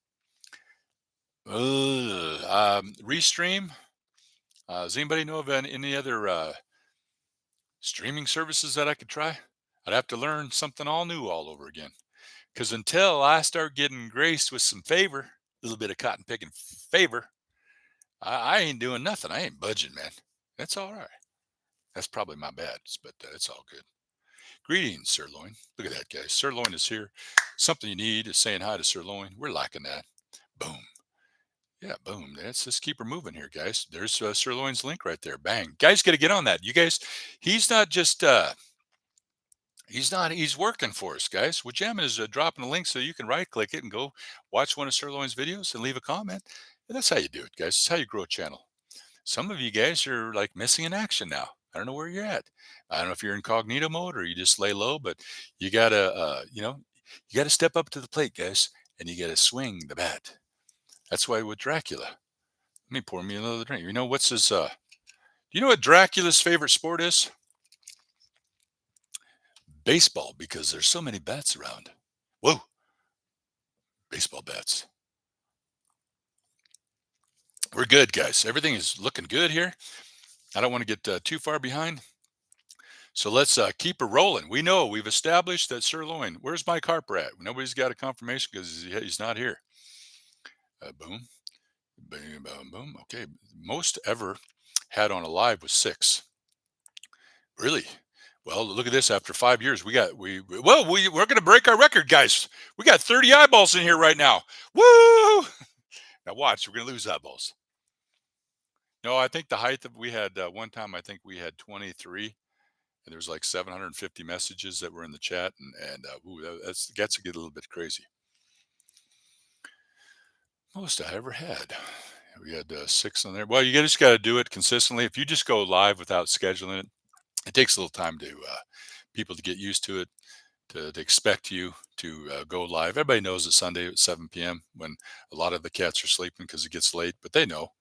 Restream. Does anybody know of any other streaming services that I could try? I'd have to learn something all new all over again. Because until I start getting graced with some favor, a little bit of cotton picking favor, I ain't doing nothing. I ain't budging, man. That's all right. That's probably my bad, but it's all good. Greetings, Sirloin. Look at that, guys. Sirloin is here. Something you need is saying hi to Sirloin. We're lacking that. Boom. Yeah, boom. Let's just keep her moving here, guys. There's Sirloin's link right there. Bang. Guys, got to get on that. You guys, he's not just, he's working for us, guys. What Jamin is dropping a link so you can right click it and go watch one of Sirloin's videos and leave a comment. And that's how you do it, guys. It's how you grow a channel. Some of you guys are like missing in action now. I don't know where you're at. I don't know if you're incognito mode or you just lay low, but you gotta, you gotta step up to the plate, guys, and you gotta swing the bat. That's why with Dracula, let me pour me another drink. You know what's his? Do you know what Dracula's favorite sport is? Baseball, because there's so many bats around. Whoa, baseball bats. We're good, guys. Everything is looking good here. I don't want to get too far behind. So let's keep it rolling. We know we've established that Sirloin. Where's Mike Harper at? Nobody's got a confirmation because he's not here. Boom, boom, boom, boom. Okay, most ever had on a live was 6. Really? Well, look at this. After 5 years, we're going to break our record, guys. We got 30 eyeballs in here right now. Woo! Now watch, we're going to lose eyeballs. No, I think the height that we had one time, I think we had 23. And there's like 750 messages that were in the chat, and that's gets to get a little bit crazy. Most I ever had. We had 6 on there. Well, you just got to do it consistently. If you just go live without scheduling it, it takes a little time to people to get used to it, to expect you to go live. Everybody knows that Sunday at 7 p.m. when a lot of the cats are sleeping because it gets late, but they know.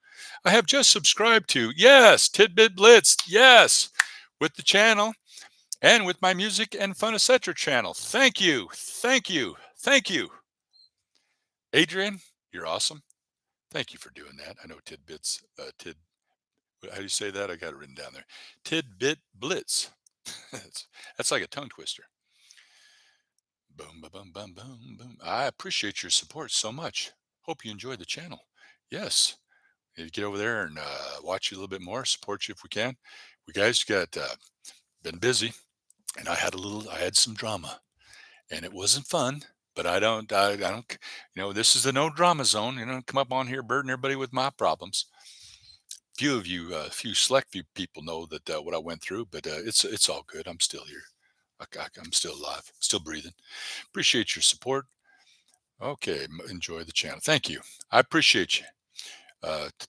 I have just subscribed to, yes, Tidbit Blitz, yes, with the channel. And with my music and fun etc. channel. Thank you. Thank you. Thank you. Adrian, you're awesome. Thank you for doing that. I know Tidbits, how do you say that? I got it written down there. Tidbit Blitz. that's like a tongue twister. Boom, boom, boom, boom, boom, boom. I appreciate your support so much. Hope you enjoy the channel. Yes. Get over there and watch you a little bit more, support you if we can. We guys got been busy. And I had some drama, and it wasn't fun, but I don't, this is the no drama zone. Come up on here burden everybody with my problems. Few of you, few select few people know that what I went through, but it's all good. I'm still here. I'm still alive, still breathing. Appreciate your support. Okay. Enjoy the channel. Thank you. I appreciate you.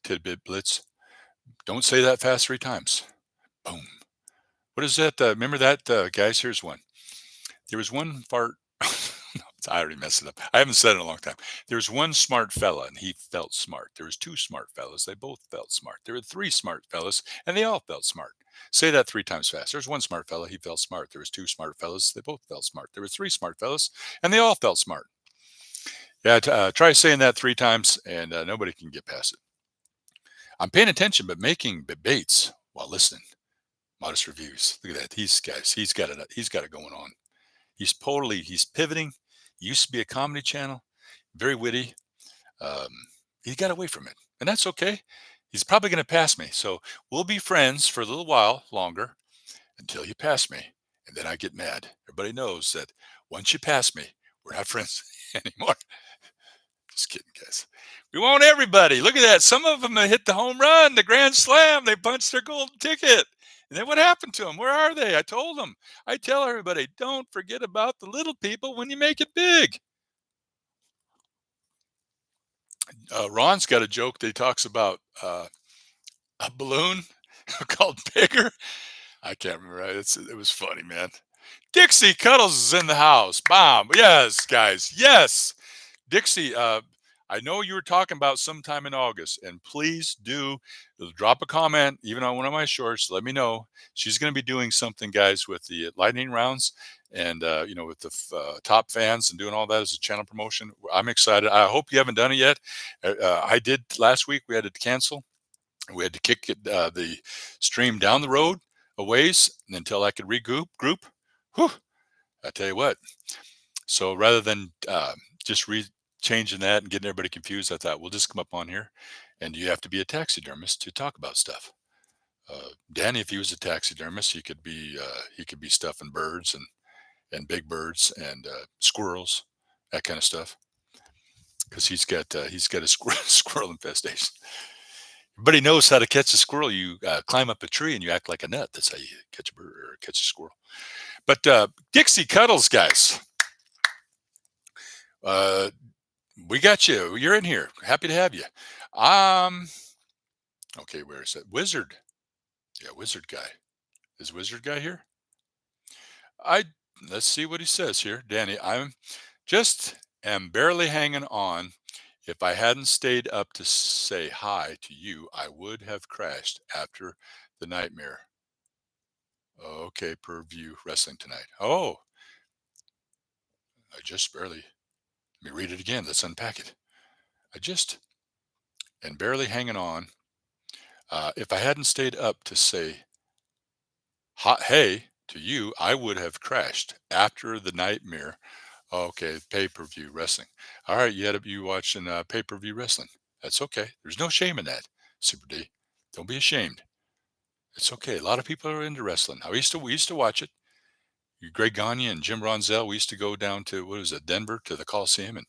Tidbit Blitz. Don't say that fast 3 times. Boom. What is that? Remember that, guys? Here's one. There was one fart. I already messed it up. I haven't said it in a long time. There was one smart fella, and he felt smart. There was 2 smart fellas. They both felt smart. There were 3 smart fellas, and they all felt smart. Say that 3 times fast. There's one smart fella. He felt smart. There was 2 smart fellas. They both felt smart. There were 3 smart fellas, and they all felt smart. Yeah, try saying that 3 times, and nobody can get past it. I'm paying attention, but making debates while listening. Modest reviews. Look at that. He's got it going on. He's pivoting. He used to be a comedy channel, very witty. He got away from it, and that's okay. He's probably going to pass me, so we'll be friends for a little while longer until you pass me, and then I get mad. Everybody knows that once you pass me, we're not friends anymore. Just kidding, guys. We want everybody. Look at that. Some of them hit the home run, the grand slam. They punched their golden ticket. And then what happened to them? Where are they? I told them. I tell everybody, don't forget about the little people when you make it big. Ron's got a joke that he talks about a balloon called Bigger. I can't remember. It was funny, man. Dixie Cuddles is in the house. Bomb. Yes, guys. Yes. Dixie, I know you were talking about sometime in August, and please do drop a comment, even on one of my shorts. Let me know. She's going to be doing something, guys, with the lightning rounds, and with the top fans and doing all that as a channel promotion. I'm excited. I hope you haven't done it yet. I did last week. We had to cancel. We had to kick it, the stream down the road a ways until I could regroup. Whew, I tell you what. So rather than just changing that and getting everybody confused, I thought we'll just come up on here, and you have to be a taxidermist to talk about stuff. Danny, if he was a taxidermist, he could be stuffing birds and big birds and squirrels, that kind of stuff, because he's got a squirrel infestation. But he knows how to catch a squirrel. You climb up a tree and you act like a nut. That's how you catch a bird or catch a squirrel. But Dixie Cuddles, guys. Uh, we got you. You're in here. Happy to have you. Um, okay, where is it? Wizard. Yeah, Wizard guy. Is Wizard guy here? I Let's see what he says here. Danny, I'm just am barely hanging on. If I hadn't stayed up to say hi to you, I would have crashed after the nightmare. Okay, per view wrestling tonight. Oh, I just barely. Let me read it again. Let's unpack it. I just and barely hanging on. If I hadn't stayed up to say hot hey to you, I would have crashed after the nightmare. Okay, pay-per-view wrestling. All right, you watching pay-per-view wrestling. That's okay. There's no shame in that, Super D. Don't be ashamed. It's okay. A lot of people are into wrestling. We used to watch it. Greg Gagne and Jim Ronzell. We used to go down to what was it, Denver, to the Coliseum and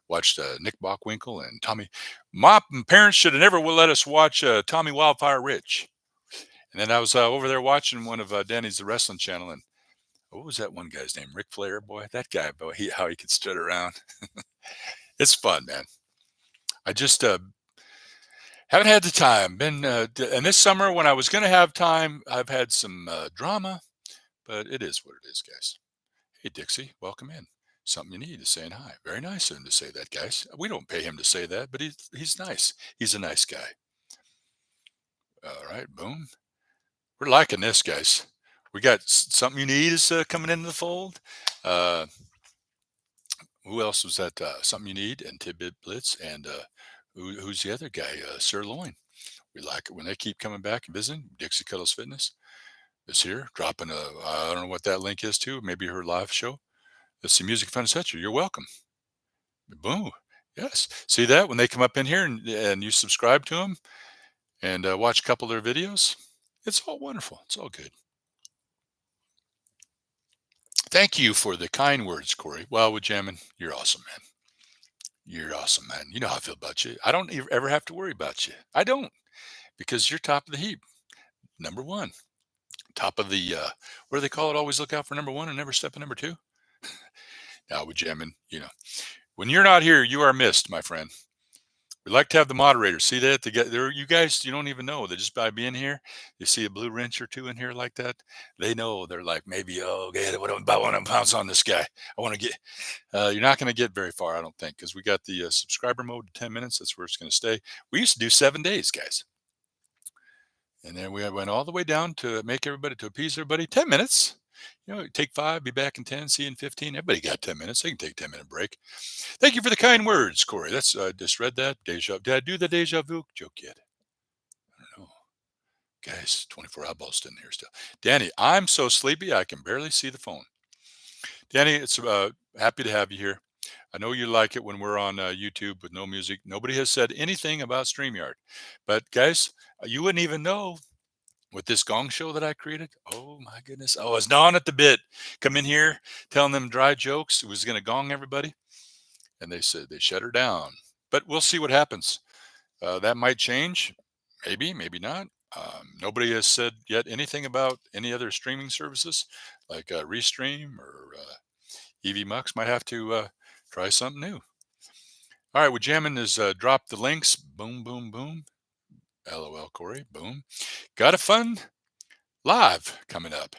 watched Nick Bockwinkel and Tommy. My parents should have never let us watch Tommy Wildfire Rich. And then I was over there watching one of Danny's the Wrestling Channel, and what was that one guy's name? Ric Flair, boy. That guy, boy, how he could strut around. It's fun, man. I just haven't had the time. And this summer, when I was going to have time, I've had some drama, but it is what it is, guys. Hey, Dixie, welcome in. Something you need is saying hi. Very nice of him to say that, guys. We don't pay him to say that, but he's nice. He's a nice guy. All right, boom. We're liking this, guys. We got something you need is coming into the fold. Uh, who else was that? Something you need and Tidbit Blitz and who's the other guy? Sirloin. We like it when they keep coming back and visiting. Dixie Cuddles Fitness is here, dropping I don't know what that link is to. Maybe her live show. It's the Music Fun Center. You're welcome. Boom. Yes. See that when they come up in here and you subscribe to them and watch a couple of their videos, it's all wonderful. It's all good. Thank you for the kind words, Cory. Well, with jamming, you're awesome, man. You're awesome, man. You know how I feel about you. I don't ever have to worry about you. I don't, because you're top of the heap. Number one, top of the, what do they call it? Always look out for number one and never step in number two. Now with jamming, when you're not here, you are missed, my friend. We like to have the moderators. See that? You guys, you don't even know that just by being here, you see a blue wrench or two in here like that. They know they're like, maybe, oh, okay, I want to pounce on this guy. I want to get, you're not going to get very far, I don't think, because we got the subscriber mode to 10 minutes. That's where it's going to stay. We used to do 7 days, guys. And then we went all the way down to appease everybody, 10 minutes. Take 5, be back in 10, see you in 15. Everybody got 10 minutes. They can take a 10-minute break. Thank you for the kind words, Cory. That's just read that. Did I do the deja vu joke yet? I don't know. Guys, 24 eyeballs in here still. Danny, I'm so sleepy I can barely see the phone. Danny, it's happy to have you here. I know you like it when we're on YouTube with no music. Nobody has said anything about StreamYard. But guys, you wouldn't even know with this gong show that I created. Oh my goodness. I was gnawing at the bit. Come in here telling them dry jokes. It was going to gong everybody. And they said they shut her down. But we'll see what happens. That might change. Maybe, maybe not. Nobody has said yet anything about any other streaming services like Restream or EV Mux. Might have to try something new. All right, well, Jammin has dropped the links. Boom, boom, boom. LOL, Cory. Boom. Got a fun live coming up.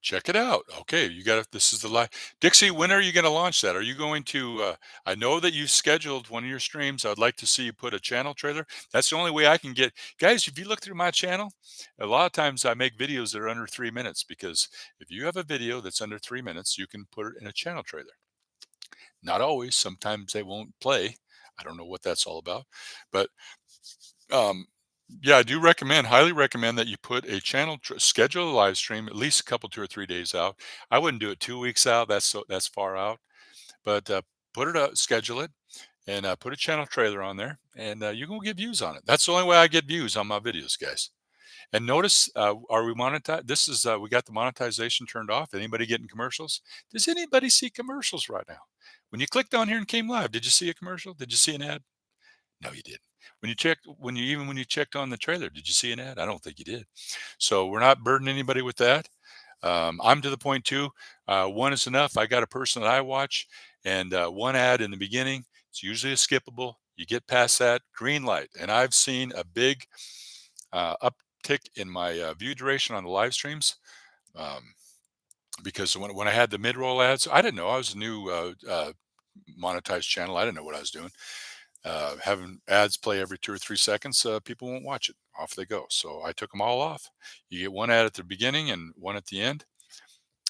Check it out. Okay, you got it. This is the live. Dixie, when are you going to launch that? Are you going to? I know that you scheduled one of your streams. I'd like to see you put a channel trailer. That's the only way I can get guys. If you look through my channel, a lot of times I make videos that are under 3 minutes because if you have a video that's under 3 minutes, you can put it in a channel trailer. Not always. Sometimes they won't play. I don't know what that's all about, but um, yeah, I do recommend, highly recommend that you put a schedule a live stream at least a couple, 2 or 3 days out. I wouldn't do it 2 weeks out. That's far out. But put it up, schedule it, and put a channel trailer on there, and you're gonna get views on it. That's the only way I get views on my videos, guys. And notice, are we monetized? This is we got the monetization turned off. Anybody getting commercials? Does anybody see commercials right now? When you clicked on here and came live, did you see a commercial? Did you see an ad? No, you didn't. When you checked on the trailer, did you see an ad? I don't think you did. So we're not burdening anybody with that. I'm to the point too. One is enough. I got a person that I watch, and one ad in the beginning. It's usually a skippable. You get past that, green light, and I've seen a big uptick in my view duration on the live streams. Um, because when I had the mid roll ads, I didn't know I was a new monetized channel. I didn't know what I was doing. Having ads play every 2 or 3 seconds, people won't watch it. Off they go. So I took them all off. You get one ad at the beginning and one at the end,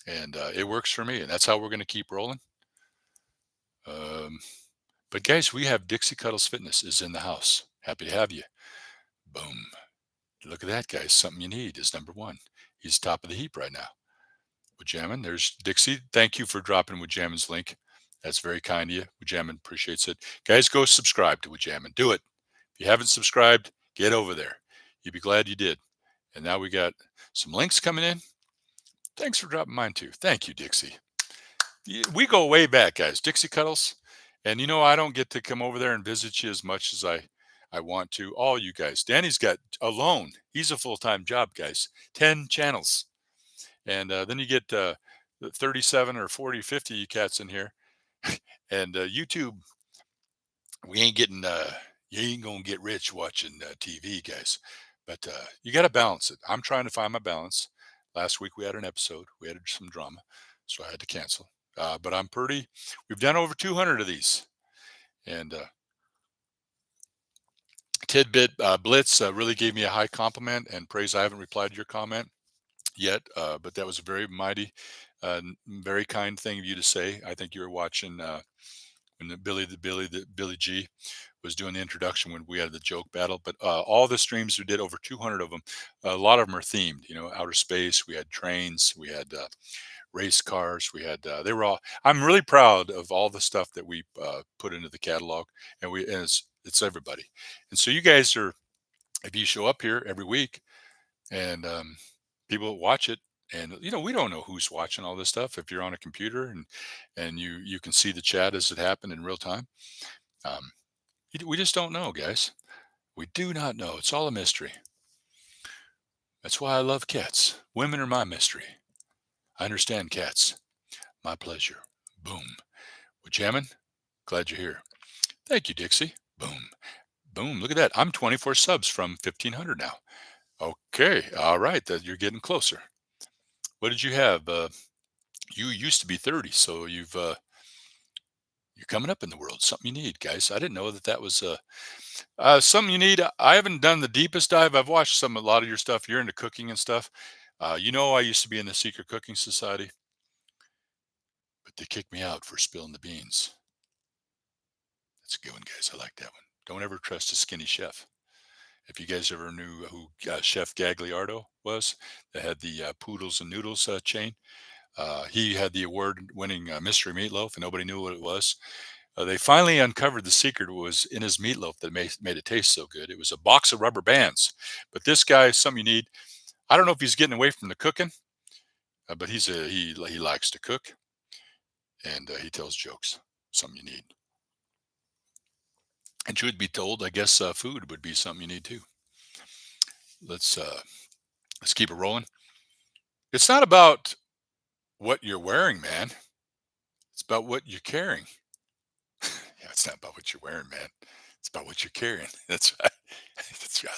and it works for me. And that's how we're going to keep rolling. Um, but guys, we have Dixie Cuddles Fitness is in the house. Happy to have you. Boom. Look at that, guys. Something you need is number one. He's top of the heap right now. Wajamin, there's Dixie. Thank you for dropping Wajamin's link. That's very kind of you. Wajamin appreciates it. Guys, go subscribe to Wajamin. Do it. If you haven't subscribed, get over there. You'd be glad you did. And now we got some links coming in. Thanks for dropping mine too. Thank you, Dixie. We go way back, guys. Dixie Cuddles. And I don't get to come over there and visit you as much as I want to. All you guys. Danny's got alone. He's a full-time job, guys. 10 channels. And then you get 37 or 40, 50 you cats in here. And YouTube, we ain't getting, you ain't going to get rich watching TV, guys. But you got to balance it. I'm trying to find my balance. Last week we had an episode. We had some drama, so I had to cancel. But we've done over 200 of these. And Tidbit Blitz really gave me a high compliment and praise. I haven't replied to your comment yet, but that was a very mighty, very kind thing of you to say. I think you were watching when Billy G was doing the introduction when we had the joke battle. But all the streams we did, over 200 of them, a lot of them are themed. Outer space. We had trains. We had race cars. We had they were all. I'm really proud of all the stuff that we put into the catalog, and it's everybody. And so you guys are, if you show up here every week and people watch it, and we don't know who's watching all this stuff. If you're on a computer and you can see the chat as it happened in real time, um, we just don't know, guys. We do not know. It's all a mystery. That's why I love cats. Women are my mystery. I understand cats. My pleasure. Boom. Well, jamming. Glad you're here. Thank you, Dixie. Boom. Boom. Look at that. I'm 24 subs from 1,500 now. Okay. All right. You're getting closer. What did you have? You used to be 30, so you're coming up in the world. Something you need, guys. I didn't know that was something you need. I haven't done the deepest dive. I've watched a lot of your stuff. You're into cooking and stuff. I used to be in the Secret Cooking Society, but they kicked me out for spilling the beans. That's a good one, guys. I like that one. Don't ever trust a skinny chef. If you guys ever knew who Chef Gagliardo was, that had the Poodles and Noodles chain, he had the award-winning mystery meatloaf, and nobody knew what it was. They finally uncovered the secret was in his meatloaf that made it taste so good. It was a box of rubber bands. But this guy, something you need. I don't know if he's getting away from the cooking, but he likes to cook, and he tells jokes. Something you need. And truth be told, I guess food would be something you need too. Let's keep it rolling. It's not about what you're wearing, man. It's about what you're carrying. Yeah, it's not about what you're wearing, man. It's about what you're carrying. That's right.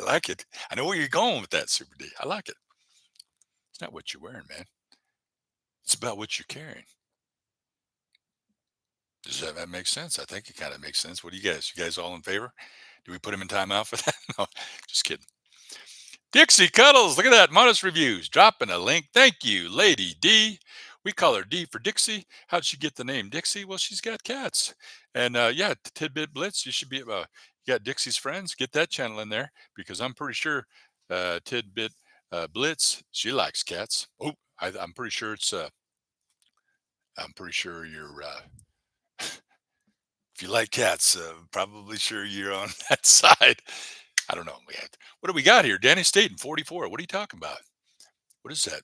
I like it. I know where you're going with that, Super D. I like it. It's not what you're wearing, man. It's about what you're carrying. Does that make sense? I think it kind of makes sense. What do you guys? You guys all in favor? Do we put him in timeout for that? No, just kidding. Dixie Cuddles, look at that. Modest reviews. Dropping a link. Thank you, Lady D. We call her D for Dixie. How'd she get the name Dixie? Well, she's got cats. And yeah, Tidbit Blitz, you should be, you got Dixie's Friends. Get that channel in there because I'm pretty sure Tidbit Blitz, she likes cats. Oh, I'm pretty sure I'm pretty sure you're, if you like cats, probably sure you're on that side. I don't know. What do we got here? Danny Staten, 44. What are you talking about? What is that?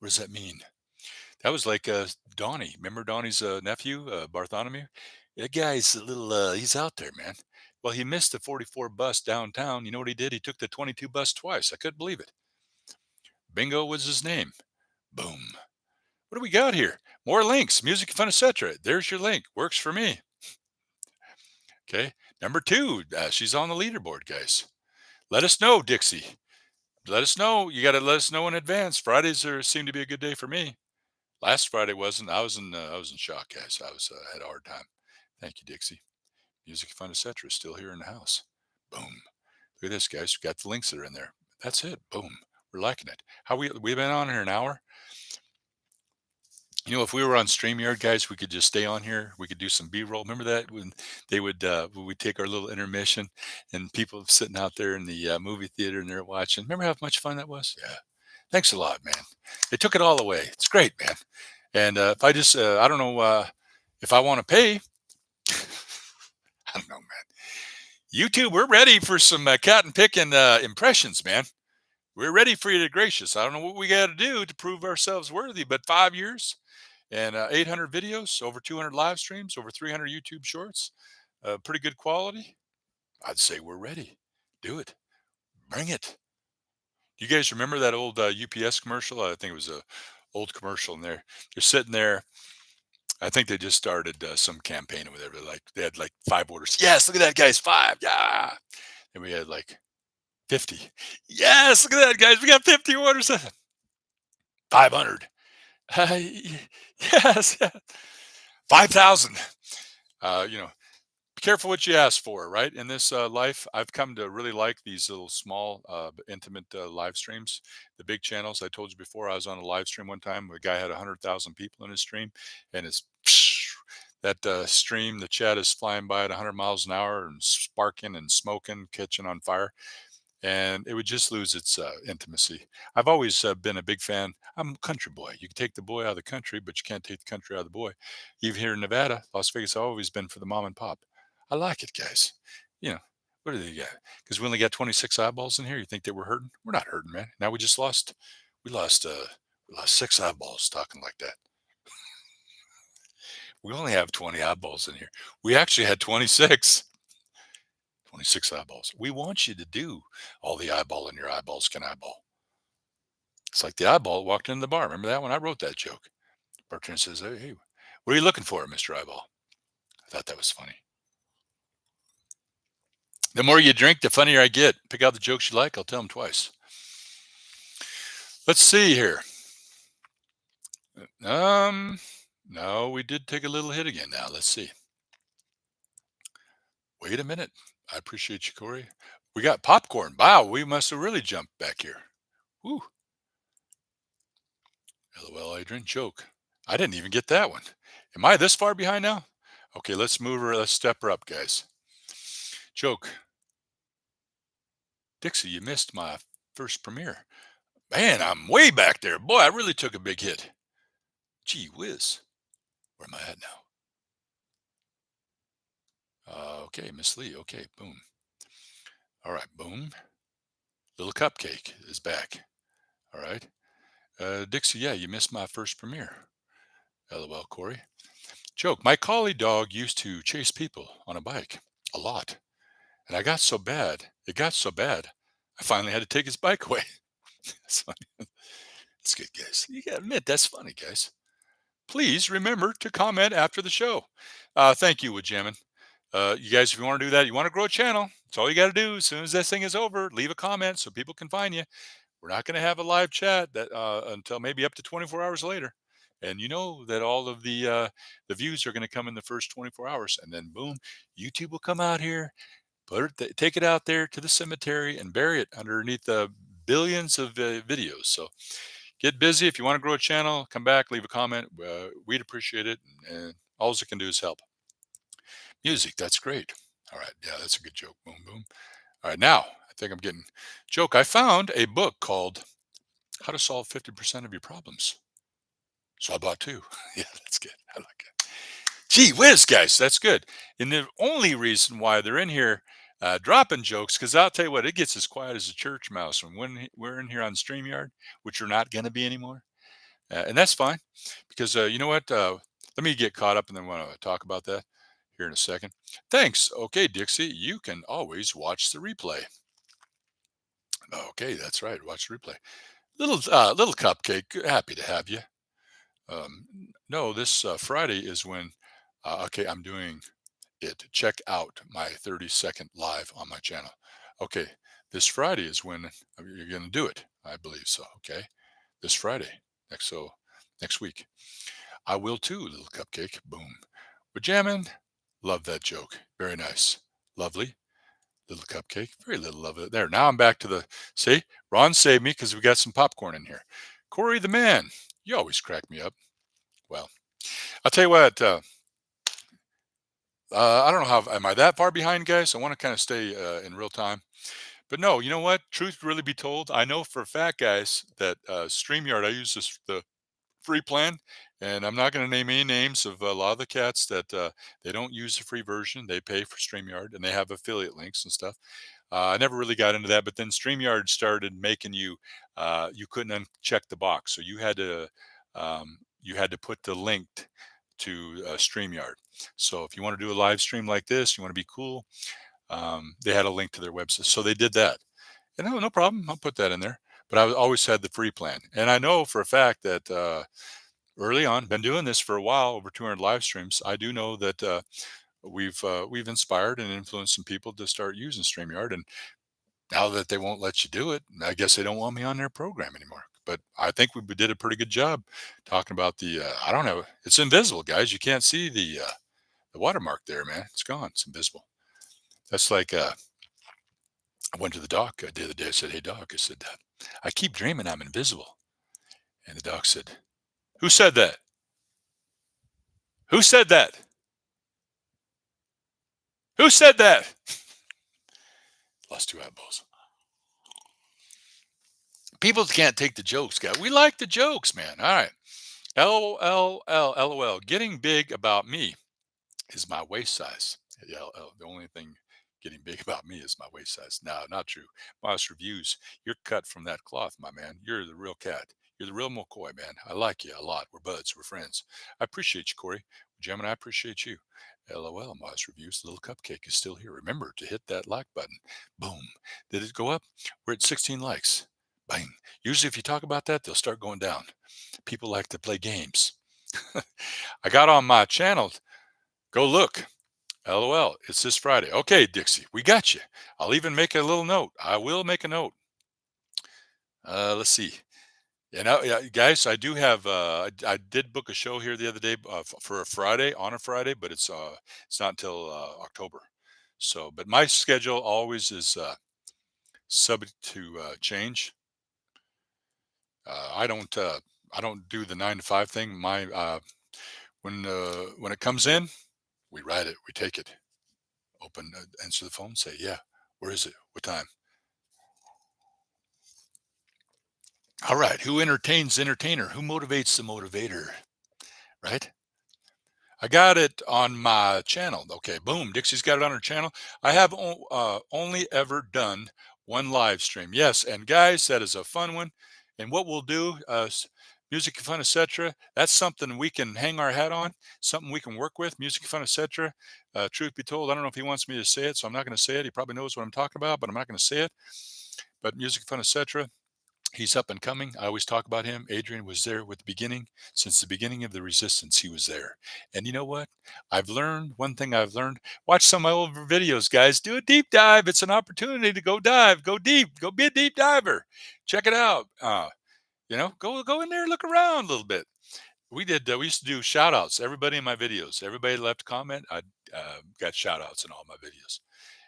What does that mean? That was like Donnie. Remember Donnie's nephew, Bartholomew? That guy's a little, he's out there, man. Well, he missed the 44 bus downtown. You know what he did? He took the 22 bus twice. I couldn't believe it. Bingo was his name. Boom. What do we got here? More links, music, fun, etc. There's your link. Works for me. Okay. Number two, she's on the leaderboard, guys. Let us know, Dixie. Let us know. You got to let us know in advance. Fridays seem to be a good day for me. Last Friday wasn't. I was in shock, guys. I was had a hard time. Thank you, Dixie. Music, fun, etc. Still here in the house. Boom. Look at this, guys. We got the links that are in there. That's it. Boom. We're liking it. How we've been on here an hour. You know, if we were on StreamYard, guys, we could just stay on here. We could do some B-roll. Remember that when they would when we take our little intermission and people sitting out there in the movie theater and they're watching. Remember how much fun that was? Yeah. Thanks a lot, man. They took it all away. It's great, man. And if I just, I don't know if I want to pay. I don't know, man. YouTube, we're ready for some cat and picking impressions, man. We're ready for you to gracious. I don't know what we got to do to prove ourselves worthy, but 5 years and 800 videos, over 200 live streams, over 300 YouTube shorts, pretty good quality. I'd say we're ready. Do it. Bring it. You guys remember that old UPS commercial? I think it was a old commercial, and they're sitting there. I think they just started some campaign or whatever. Like they had like 5 orders. Yes, look at that, guys. 5. Yeah. And we had like 50. Yes, look at that, guys. We got 50 orders. 500. Yes. 5,000. You know, be careful what you ask for, right? In this life, I've come to really like these little small, but intimate live streams. The big channels. I told you before, I was on a live stream one time. Where a guy had 100,000 people in his stream, and it's that stream. The chat is flying by at 100 miles an hour and sparking and smoking, catching on fire, and it would just lose its intimacy. I've always been a big fan. I'm a country boy. You can take the boy out of the country, but you can't take the country out of the boy. Even here in Nevada, Las Vegas, I've always been for the mom and pop. I like it, guys. You know, what do they got? Because we only got 26 eyeballs in here. You think they were hurting? We're not hurting, man. Now we lost, we lost 6 eyeballs talking like that. We only have 20 eyeballs in here. We actually had 26. 26 eyeballs. We want you to do all the eyeball in your eyeballs can eyeball. It's like the eyeball walked into the bar. Remember that one? I wrote that joke. Bertrand says, hey, what are you looking for, Mr. Eyeball? I thought that was funny. The more you drink, the funnier I get. Pick out the jokes you like. I'll tell them twice. Let's see here. No, we did take a little hit again now. Let's see. Wait a minute. I appreciate you, Cory. We got popcorn. Wow, we must have really jumped back here. Woo. LOL, Adrian. Joke. I didn't even get that one. Am I this far behind now? Okay, let's move her. Let's step her up, guys. Joke. Dixie, you missed my first premiere. Man, I'm way back there. Boy, I really took a big hit. Gee whiz. Where am I at now? Okay, Miss Lee. Okay, boom. All right, boom. Little Cupcake is back. All right. Dixie, yeah, you missed my first premiere. LOL, Cory. Joke. My collie dog used to chase people on a bike a lot. And it got so bad, I finally had to take his bike away. That's funny. That's good, guys. You gotta admit, that's funny, guys. Please remember to comment after the show. Thank you, Woodjamin. You guys, if you want to do that, you want to grow a channel, that's all you got to do. As soon as this thing is over, leave a comment so people can find you. We're not going to have a live chat that until maybe up to 24 hours later. and you know that all of the views are going to come in the first 24 hours, and then boom, YouTube will come out here, take it out there to the cemetery and bury it underneath the billions of videos. So get busy. If you want to grow a channel, come back, leave a comment. We'd appreciate it, and all it can do is help. Music, that's great. All right, yeah, that's a good joke. Boom, boom. All right, now I think I'm getting joke. I found a book called How to Solve 50% of Your Problems. So I bought two. Yeah, that's good. I like it. Gee whiz, guys, that's good. And the only reason why they're in here dropping jokes, because I'll tell you what, it gets as quiet as a church mouse when we're in here on StreamYard, which we're not going to be anymore. And that's fine because you know what? Let me get caught up and then want to talk about that here in a second. Thanks. Okay, Dixie, you can always watch the replay. Okay, that's right. Watch the replay. Little cupcake. Happy to have you. No, this Friday is when. Okay, I'm doing it. Check out my 30-second live on my channel. Okay, this Friday is when you're going to do it. I believe so. Okay, this Friday. Next week. I will too, little cupcake. Boom. We're jamming. Love that joke. Very nice. Lovely. Little cupcake. Very little of it. There. Now I'm back to the. See, Ron saved me because we got some popcorn in here. Cory the man. You always crack me up. Well, I'll tell you what. I don't know how. Am I that far behind, guys? I want to kind of stay in real time. But no, you know what? Truth really be told, I know for a fact, guys, that StreamYard, I use the free plan, and I'm not going to name any names of a lot of the cats that they don't use the free version. They pay for StreamYard, and they have affiliate links and stuff. I never really got into that, but then StreamYard started making you couldn't uncheck the box, so you had to put the link to StreamYard. So if you want to do a live stream like this, you want to be cool, they had a link to their website, so they did that. And no problem, I'll put that in there. But I always had the free plan, and I know for a fact that early on, been doing this for a while, over 200 live streams. I do know that we've inspired and influenced some people to start using StreamYard, and now that they won't let you do it, I guess they don't want me on their program anymore. But I think we did a pretty good job talking about the. I don't know. It's invisible, guys. You can't see the watermark there, man. It's gone. It's invisible. That's like I went to the doc the other day. I said, "Hey, doc," I said, "I keep dreaming I'm invisible." And the doc said, "Who said that? Who said that? Who said that?" Lost two eyeballs. People can't take the jokes, guys. We like the jokes, man. All right. LOL. Getting big about me is my waist size. LL. The only thing getting big about me is my waist size. No, not true. Modest reviews. You're cut from that cloth, my man. You're the real cat. You're the real McCoy, man. I like you a lot. We're buds. We're friends. I appreciate you, Cory. Gemini, I appreciate you. LOL. Modest reviews. The little cupcake is still here. Remember to hit that like button. Boom. Did it go up? We're at 16 likes. Bang. Usually, if you talk about that, they'll start going down. People like to play games. I got on my channel. Go look. LOL. It's this Friday. Okay, Dixie, we got you. I'll even make a little note. I will make a note. Let's see. Yeah, guys, I do have. I did book a show here the other day for a Friday on a Friday, but it's not until October. So, but my schedule always is subject to change. I don't do the 9 to 5 thing. My when it comes in, we write it, we take it, open, answer the phone, say, yeah, where is it? What time? All right. Who entertains the entertainer? Who motivates the motivator? Right? I got it on my channel. Okay, boom. Dixie's got it on her channel. I have only ever done one live stream. Yes, and guys, that is a fun one. And what we'll do, music, fun, etc. That's something we can hang our hat on. Something we can work with. Music, fun, etc. Truth be told, I don't know if he wants me to say it, so I'm not going to say it. He probably knows what I'm talking about, but I'm not going to say it. But music, fun, etc. He's up and coming. I always talk about him. Adrian was there with the beginning. Since the beginning of the resistance, he was there. And you know what? I've learned one thing I've learned. Watch some of my old videos, guys. Do a deep dive. It's an opportunity to go dive, go deep, go be a deep diver. Check it out. Go in there, look around a little bit. We used to do shout outs. Everybody in my videos, everybody left a comment. I got shout outs in all my videos.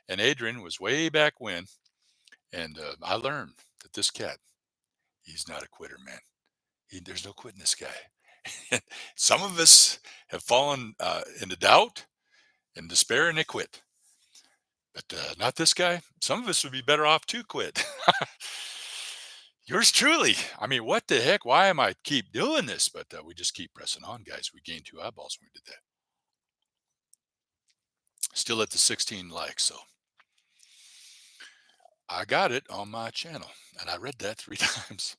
And Adrian was way back when. And I learned that this cat, he's not a quitter, man. There's no quitting this guy. Some of us have fallen into doubt and despair and they quit. But not this guy. Some of us would be better off to quit. Yours truly. I mean, what the heck? Why am I keep doing this? But we just keep pressing on, guys. We gained 2 eyeballs when we did that. Still at the 16 likes. So I got it on my channel. And I read that 3 times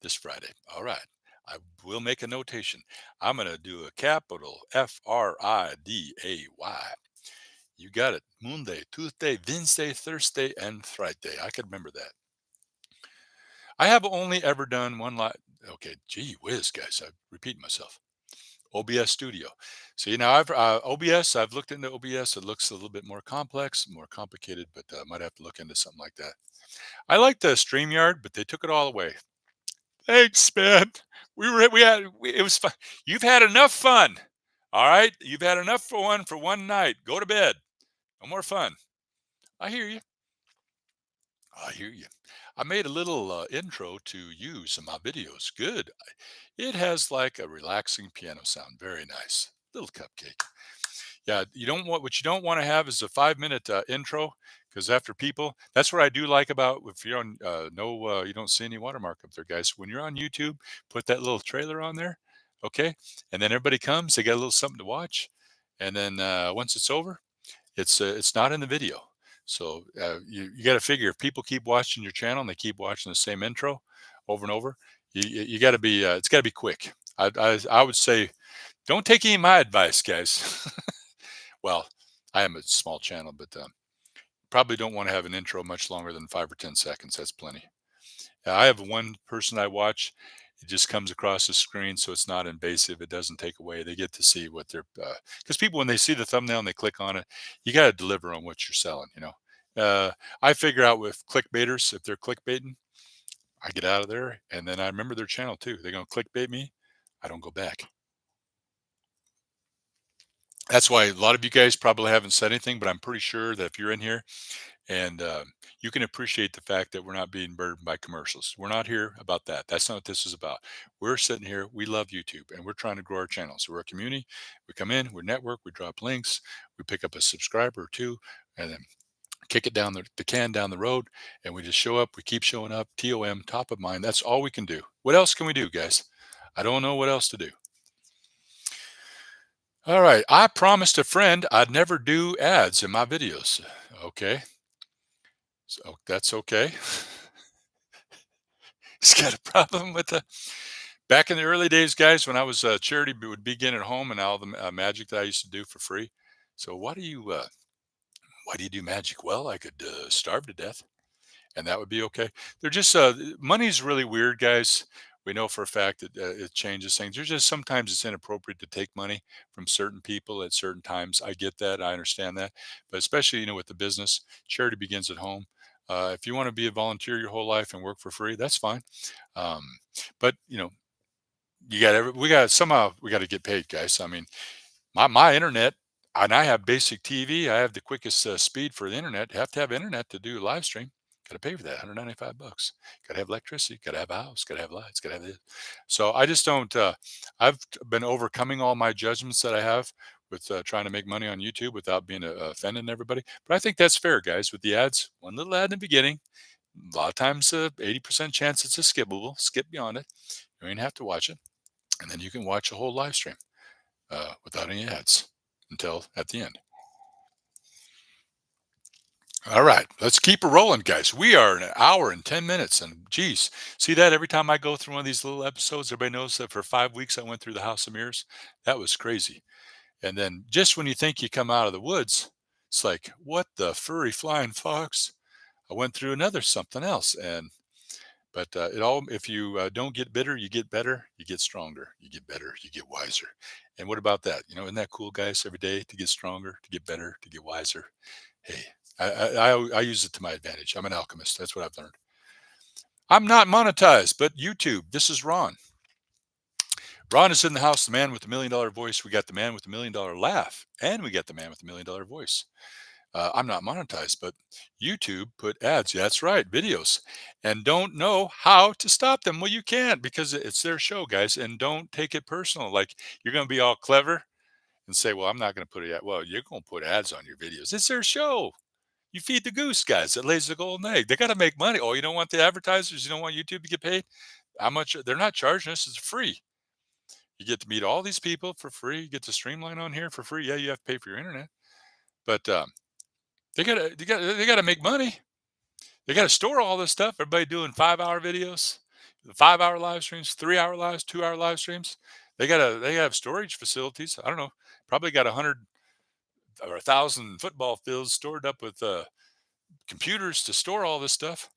this Friday. All right. I will make a notation. I'm going to do a capital Friday. You got it. Monday, Tuesday, Wednesday, Thursday, and Friday. I could remember that. I have only ever done one live. Okay, gee whiz, guys. I repeat myself. OBS Studio. See, now I've OBS. I've looked into OBS. It looks a little bit more complex, more complicated, but I might have to look into something like that. I like the StreamYard, but they took it all away. Thanks, man. It was fun. You've had enough fun. All right, you've had enough for one night. Go to bed. No more fun. I hear you. I hear you. I made a little intro to use in my videos. Good. It has like a relaxing piano sound. Very nice. Little cupcake. Yeah, you don't want what you don't want to have is a 5 minute intro because after people, that's what I do like about if you're on no, you don't see any watermark up there, guys. When you're on YouTube, put that little trailer on there, okay, and then everybody comes, they got a little something to watch, and then once it's over, it's not in the video. So you got to figure if people keep watching your channel and they keep watching the same intro over and over, you got to be it's got to be quick. I would say don't take any of my advice, guys. Well, I am a small channel, but probably don't want to have an intro much longer than 5 or 10 seconds. That's plenty. I have one person I watch. It just comes across the screen, so it's not invasive. It doesn't take away. They get to see what they're because people when they see the thumbnail and they click on it, you got to deliver on what you're selling. I figure out with clickbaiters if they're clickbaiting, I get out of there, and then I remember their channel too. They're gonna clickbait me. I don't go back. That's why a lot of you guys probably haven't said anything, but I'm pretty sure that if you're in here and you can appreciate the fact that we're not being burdened by commercials. We're not here about that. That's not what this is about. We're sitting here. We love YouTube and we're trying to grow our channel. So we're a community. We come in, we network, we drop links, we pick up a subscriber or two, and then kick it down the can down the road. And we just show up. We keep showing up. TOM, top of mind. That's all we can do. What else can we do, guys? I don't know what else to do. All right. I promised a friend I'd never do ads in my videos. Okay. So that's okay. He's got a problem with the back in the early days, guys, when I was charity would begin at home and all the magic that I used to do for free. So why do you do magic? Well, I could starve to death and that would be okay. They're just money's really weird, guys. We know for a fact that it changes things. There's just sometimes it's inappropriate to take money from certain people at certain times. I get that. I understand that. But especially, with the business, charity begins at home. If you want to be a volunteer your whole life and work for free, that's fine. Um, but we got to get paid, guys. I mean, my internet, and I have basic TV. I have the quickest speed for the internet. You have to have internet to do live stream. Got to pay for that, $195. Got to have electricity. Got to have a house. Got to have lights. Got to have this. So I just don't. I've been overcoming all my judgments that I have with trying to make money on YouTube without being offending everybody. But I think that's fair, guys. With the ads, one little ad in the beginning. A lot of times, 80% chance it's a skippable. Skip beyond it. You don't even have to watch it, and then you can watch a whole live stream without any ads until at the end. All right, let's keep it rolling, guys. We are an hour and 10 minutes. And geez, see that every time I go through one of these little episodes, everybody knows that for 5 weeks I went through the House of Mirrors. That was crazy. And then just when you think you come out of the woods, it's like, what the furry flying fox? I went through another something else. But if you don't get bitter, you get better, you get stronger, you get better, you get wiser. And what about that? Isn't that cool, guys? Every day to get stronger, to get better, to get wiser. Hey, I use it to my advantage. I'm an alchemist. That's what I've learned. I'm not monetized, but YouTube. This is Ron. Ron is in the house, the man with the $1 million voice. We got the man with the $1 million laugh, and we got the man with the $1 million voice. I'm not monetized, but YouTube put ads. Yeah, that's right, videos, and don't know how to stop them. Well, you can't because it's their show, guys, and don't take it personal. Like you're going to be all clever and say, "Well, I'm not going to put it." Well, you're going to put ads on your videos. It's their show. You feed the goose, guys. That lays the golden egg. They got to make money. Oh, you don't want the advertisers? You don't want YouTube to get paid? How much? They're not charging us. It's free. You get to meet all these people for free. You get to streamline on here for free. Yeah, you have to pay for your internet, but they gotta make money. They gotta store all this stuff. Everybody doing 5-hour videos, 5-hour live streams, 3-hour lives, 2-hour live streams. They have storage facilities. I don't know. Probably got 100 or 1,000 football fields stored up with computers to store all this stuff.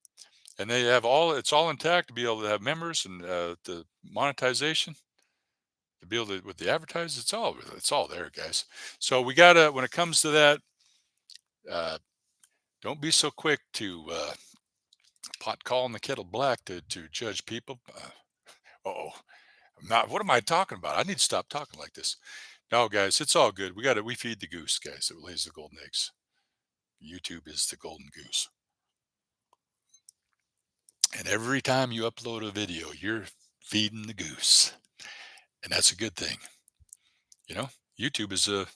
And they have it's all intact to be able to have members and the monetization to be able to with the advertisers. It's all there, guys. So we gotta when it comes to that, uh, don't be so quick to pot calling the kettle black to judge people. Oh, I'm not. What am I talking about? I need to stop talking like this. No, guys, it's all good. We feed the goose, guys. It lays the golden eggs. YouTube is the golden goose. And every time you upload a video, you're feeding the goose. And that's a good thing. You know, YouTube is a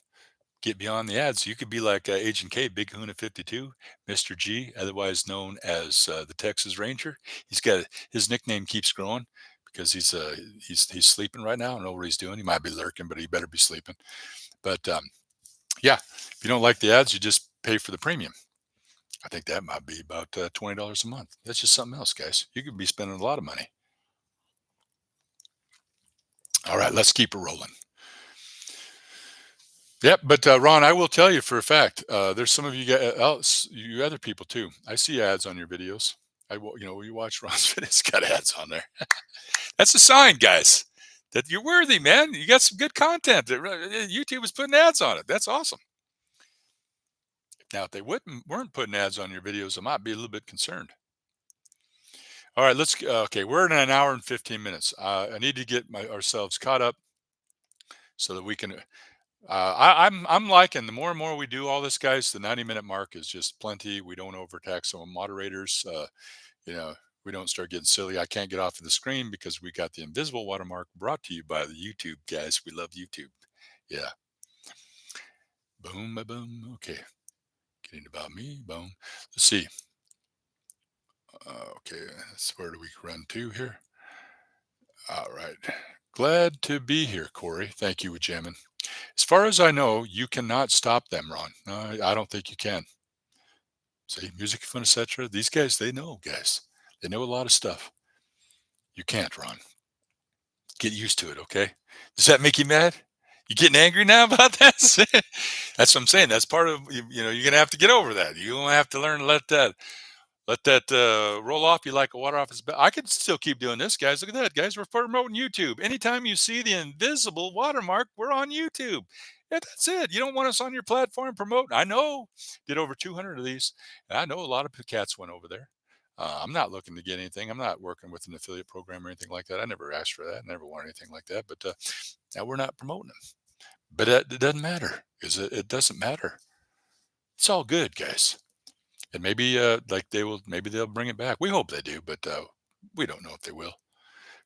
get beyond the ads. You could be like Agent K, Big Kahuna 52, Mr. G, otherwise known as the Texas Ranger. He's got his nickname keeps growing because he's sleeping right now. I don't know what he's doing. He might be lurking, but he better be sleeping. But yeah, if you don't like the ads, you just pay for the premium. I think that might be about $20 a month. That's just something else, guys. You could be spending a lot of money. All right, let's keep it rolling. Yep, but Ron, I will tell you for a fact, there's some of you guys, you other people too. I see ads on your videos. When you watch Ron's videos, it's got ads on there. That's a sign, guys, that you're worthy, man. You got some good content. YouTube is putting ads on it. That's awesome. Now, if they weren't putting ads on your videos, I might be a little bit concerned. All right, okay, we're in an hour and 15 minutes. I need to get ourselves caught up so that we can. I'm liking the more and more we do all this, guys. The 90-minute mark is just plenty. We don't overtax some moderators. You know, we don't start getting silly. I can't get off of the screen because we got the invisible watermark brought to you by the YouTube guys. We love YouTube. Yeah. Boom, boom. Okay. Getting about me. Boom. Let's see. Okay. Where do we run to here? All right. Glad to be here, Cory. Thank you, jamming. As far as I know, you cannot stop them, Ron. No, I don't think you can. See, music fun, etc. These guys, they know, guys. They know a lot of stuff. You can't, Ron. Get used to it, okay? Does that make you mad? You getting angry now about that? That's what I'm saying. That's part of you're gonna have to get over that. You're gonna have to learn to let that roll off you like a water off his back. I can still keep doing this, guys. Look at that, guys. We're promoting YouTube. Anytime you see the invisible watermark, we're on YouTube. Yeah, that's it. You don't want us on your platform promoting. I know. Did over 200 of these. And I know a lot of cats went over there. I'm not looking to get anything. I'm not working with an affiliate program or anything like that. I never asked for that. Never wanted anything like that. But now we're not promoting them. But it doesn't matter because it doesn't matter. It's all good, guys. And maybe maybe they'll bring it back. We hope they do, but we don't know if they will.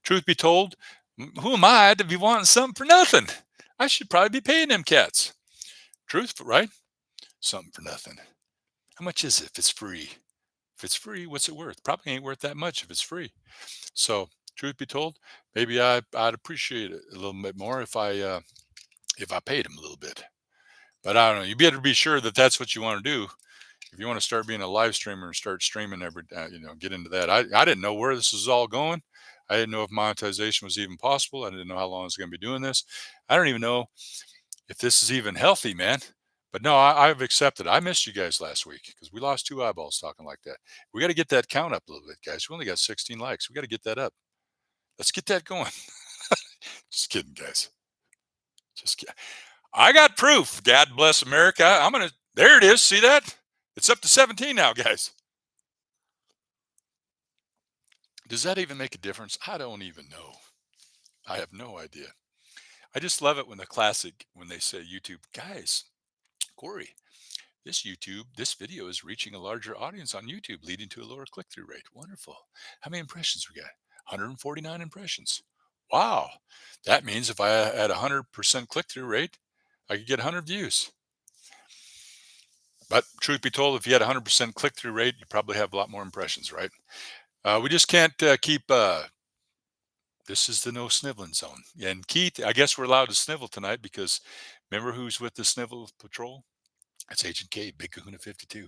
Truth be told, who am I to be wanting something for nothing? I should probably be paying them cats. Truth, right? Something for nothing. How much is it if it's free? If it's free, what's it worth? Probably ain't worth that much if it's free. So, truth be told, maybe I'd appreciate it a little bit more if I paid them a little bit. But I don't know. You better be sure that that's what you want to do. If you want to start being a live streamer and start streaming get into that. I didn't know where this was all going. I didn't know if monetization was even possible. I didn't know how long I was going to be doing this. I don't even know if this is even healthy, man. But no, I've accepted. I missed you guys last week because we lost 2 eyeballs talking like that. We got to get that count up a little bit, guys. We only got 16 likes. We got to get that up. Let's get that going. Just kidding, guys. Just kidding. I got proof. God bless America. There it is. See that? It's up to 17 now, guys. Does that even make a difference? I don't even know. I have no idea. I just love it when the classic, when they say YouTube, guys, Corey, this video is reaching a larger audience on YouTube, leading to a lower click through rate. Wonderful. How many impressions we got? 149 impressions. Wow. That means if I had a 100% click through rate, I could get 100 views. But truth be told, if you had a 100% click through rate, you probably have a lot more impressions, right? We just can't keep. This is the no sniveling zone. And Keith, I guess we're allowed to snivel tonight because remember who's with the snivel patrol? It's Agent K, Big Kahuna 52.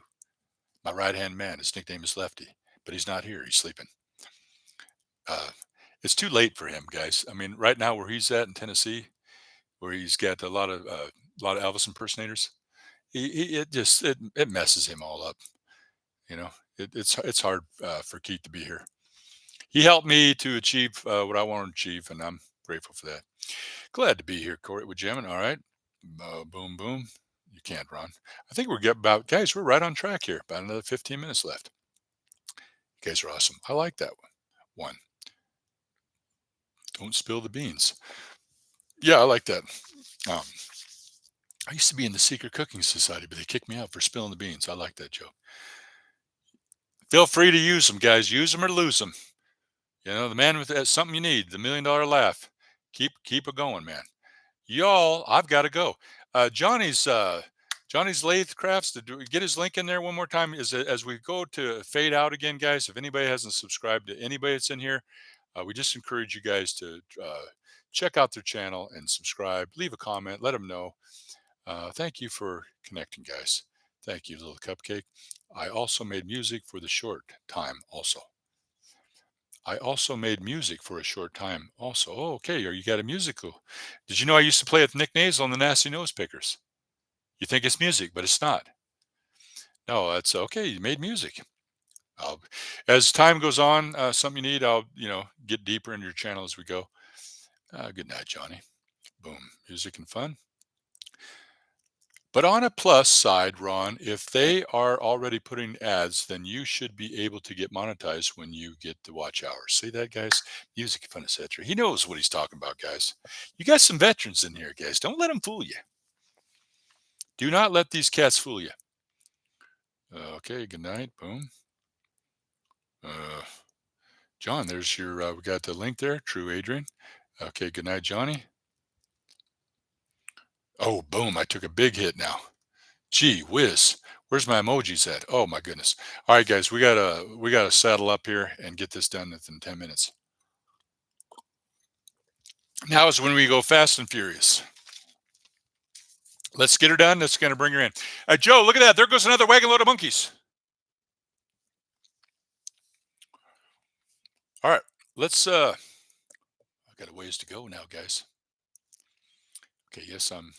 My right hand man. His nickname is Lefty, but he's not here. He's sleeping. Uh, it's too late for him, guys. I mean, right now where he's at in Tennessee, where he's got a lot of Elvis impersonators, it messes him all up. You know, it's hard for Keith to be here. He helped me to achieve what I want to achieve, and I'm grateful for that. Glad to be here, Cory, with Jim. All right, boom, boom. You can't run. I think we're get about guys. We're right on track here. About another 15 minutes left. You guys are awesome. I like that one. One. Don't spill the beans. Yeah, I like that. Um, I used to be in the secret cooking society, but they kicked me out for spilling the beans. I like that joke. Feel free to use them, guys. Use them or lose them. You know, the man with something you need, the $1 million laugh. Keep it going, man. Y'all, I've got to go. Johnny's Lathe Crafts. To get his link in there one more time as we go to fade out again, guys. If anybody hasn't subscribed to anybody that's in here, we just encourage you guys to check out their channel and subscribe. Leave a comment. Let them know. Thank you for connecting, guys. Thank you, little cupcake. I also made music for the short time. I also made music for a short time. Also, oh, okay. Or you got a musical? Did you know I used to play with Nick Nasel on the Nasty Nose Pickers? You think it's music, but it's not. No, it's okay. You made music. I'll, as time goes on, something you need, I'll get deeper into your channel as we go. Good night, Johnny. Boom, music and fun. But on a plus side, Ron, if they are already putting ads, then you should be able to get monetized when you get the watch hours. See that, guys? Music, fun, etc. He knows what he's talking about, guys. You got some veterans in here, guys. Don't let them fool you. Do not let these cats fool you. Okay, good night. Boom. John, there's your, we got the link there. True Adrian. Okay, good night, Johnny. Oh, boom. I took a big hit now. Gee whiz. Where's my emojis at? Oh my goodness. All right, guys, we gotta saddle up here and get this done within 10 minutes. Now is when we go fast and furious. Let's get her done. That's gonna bring her in. Joe, look at that. There goes another wagon load of monkeys. All right, let's I got a ways to go now, guys. Okay, yes, I'm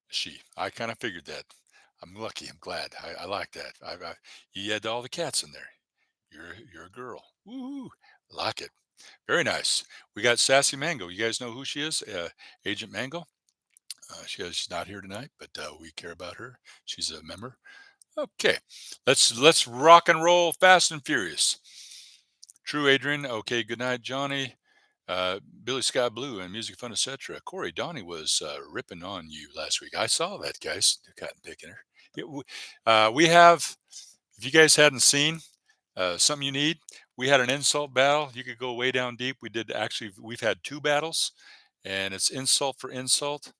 she. I kind of figured that. I'm lucky. I'm glad. I like that. You had all the cats in there. You're a girl. Woo! Like it. Very nice. We got Sassy Mango. You guys know who she is? Agent Mango. She's not here tonight, but we care about her. She's a member. Okay, let's rock and roll, fast and furious. True, Adrian. Okay, good night, Johnny. Billy Sky Blue and Music Fun, etc. Corey, Donnie was ripping on you last week. I saw that, guys. Cotton picking her. We have. If you guys hadn't seen something you need, we had an insult battle. You could go way down deep. We've had two battles, and it's insult for insult.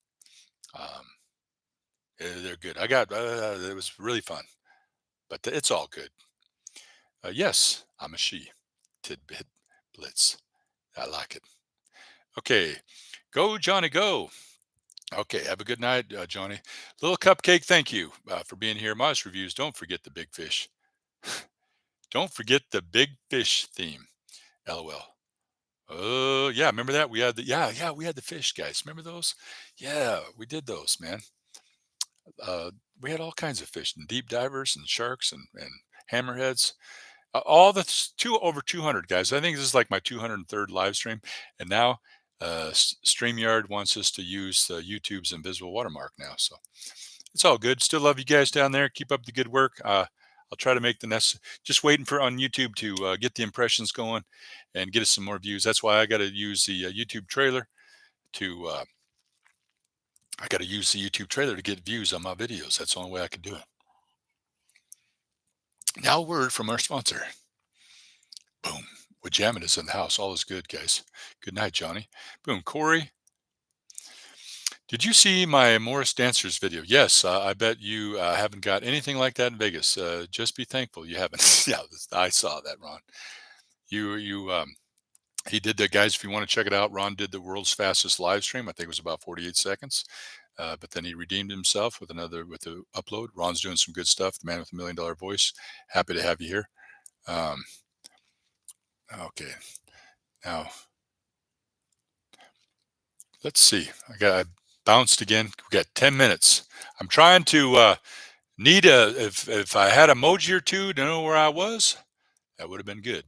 Um, they're good. It was really fun, but it's all good. Yes, I'm a she. Tidbit Blitz. I like it. Okay, go Johnny, go. Okay, have a good night, Johnny. Little Cupcake, thank you for being here. Modest Reviews. Don't forget the big fish. Don't forget the big fish theme. LOL. Oh yeah, remember that? We had we had the fish guys. Remember those? Yeah, we did those, man. We had all kinds of fish and deep divers and sharks and hammerheads. All the over 200 guys. I think this is like my 203rd live stream, and now StreamYard wants us to use YouTube's invisible watermark now. So it's all good. Still love you guys down there. Keep up the good work. I'll try to make the next. Just waiting for on YouTube to get the impressions going and get us some more views. That's why I got to use the YouTube trailer to I got to use the YouTube trailer to get views on my videos. That's the only way I can do it. Now, a word from our sponsor. Boom. With jamming is in the house. All is good, guys. Good night, Johnny. Boom. Corey, did you see my Morris Dancers video? Yes, I bet you haven't got anything like that in Vegas. Just be thankful you haven't. Yeah, I saw that, Ron. He did that, guys. If you want to check it out, Ron did the world's fastest live stream. I think it was about 48 seconds. But then he redeemed himself with the upload. Ron's doing some good stuff. The man with $1 million voice. Happy to have you here. Um, okay, now let's see. I bounced again. We got 10 minutes. I'm trying to need a if I had a emoji or two to know where I was, that would have been good.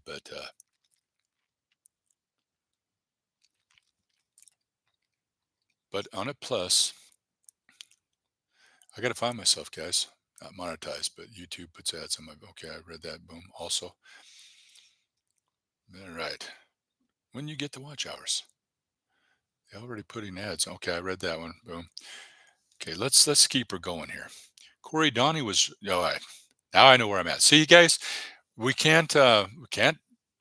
But on a plus, I got to find myself, guys. Not monetized, but YouTube puts ads on my. Okay, I read that. Boom. Also, all right. When you get the watch hours, they're already putting ads. Okay, I read that one. Boom. Okay, let's keep her going here. Corey Donnie was all right. Now I know where I'm at. See, guys, we can't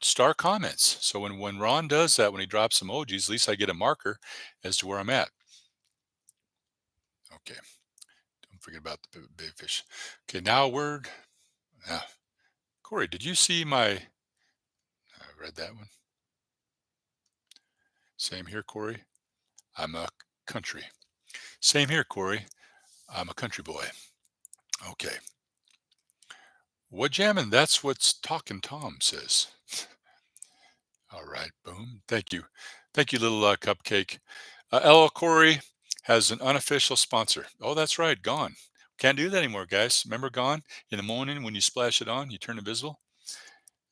star comments. So when Ron does that, when he drops emojis, at least I get a marker as to where I'm at. Okay, don't forget about the big fish. Okay, now a word. Ah, Corey, did you see my? I read that one. Same here, Corey. I'm a country. Same here, Corey. I'm a country boy. Okay. What jammin'? That's what's talking Tom says. All right, boom. Thank you. Thank you, little cupcake. LL Corey has an unofficial sponsor. Oh, that's right. Gone. Can't do that anymore, guys. Remember Gone? In the morning when you splash it on, you turn invisible?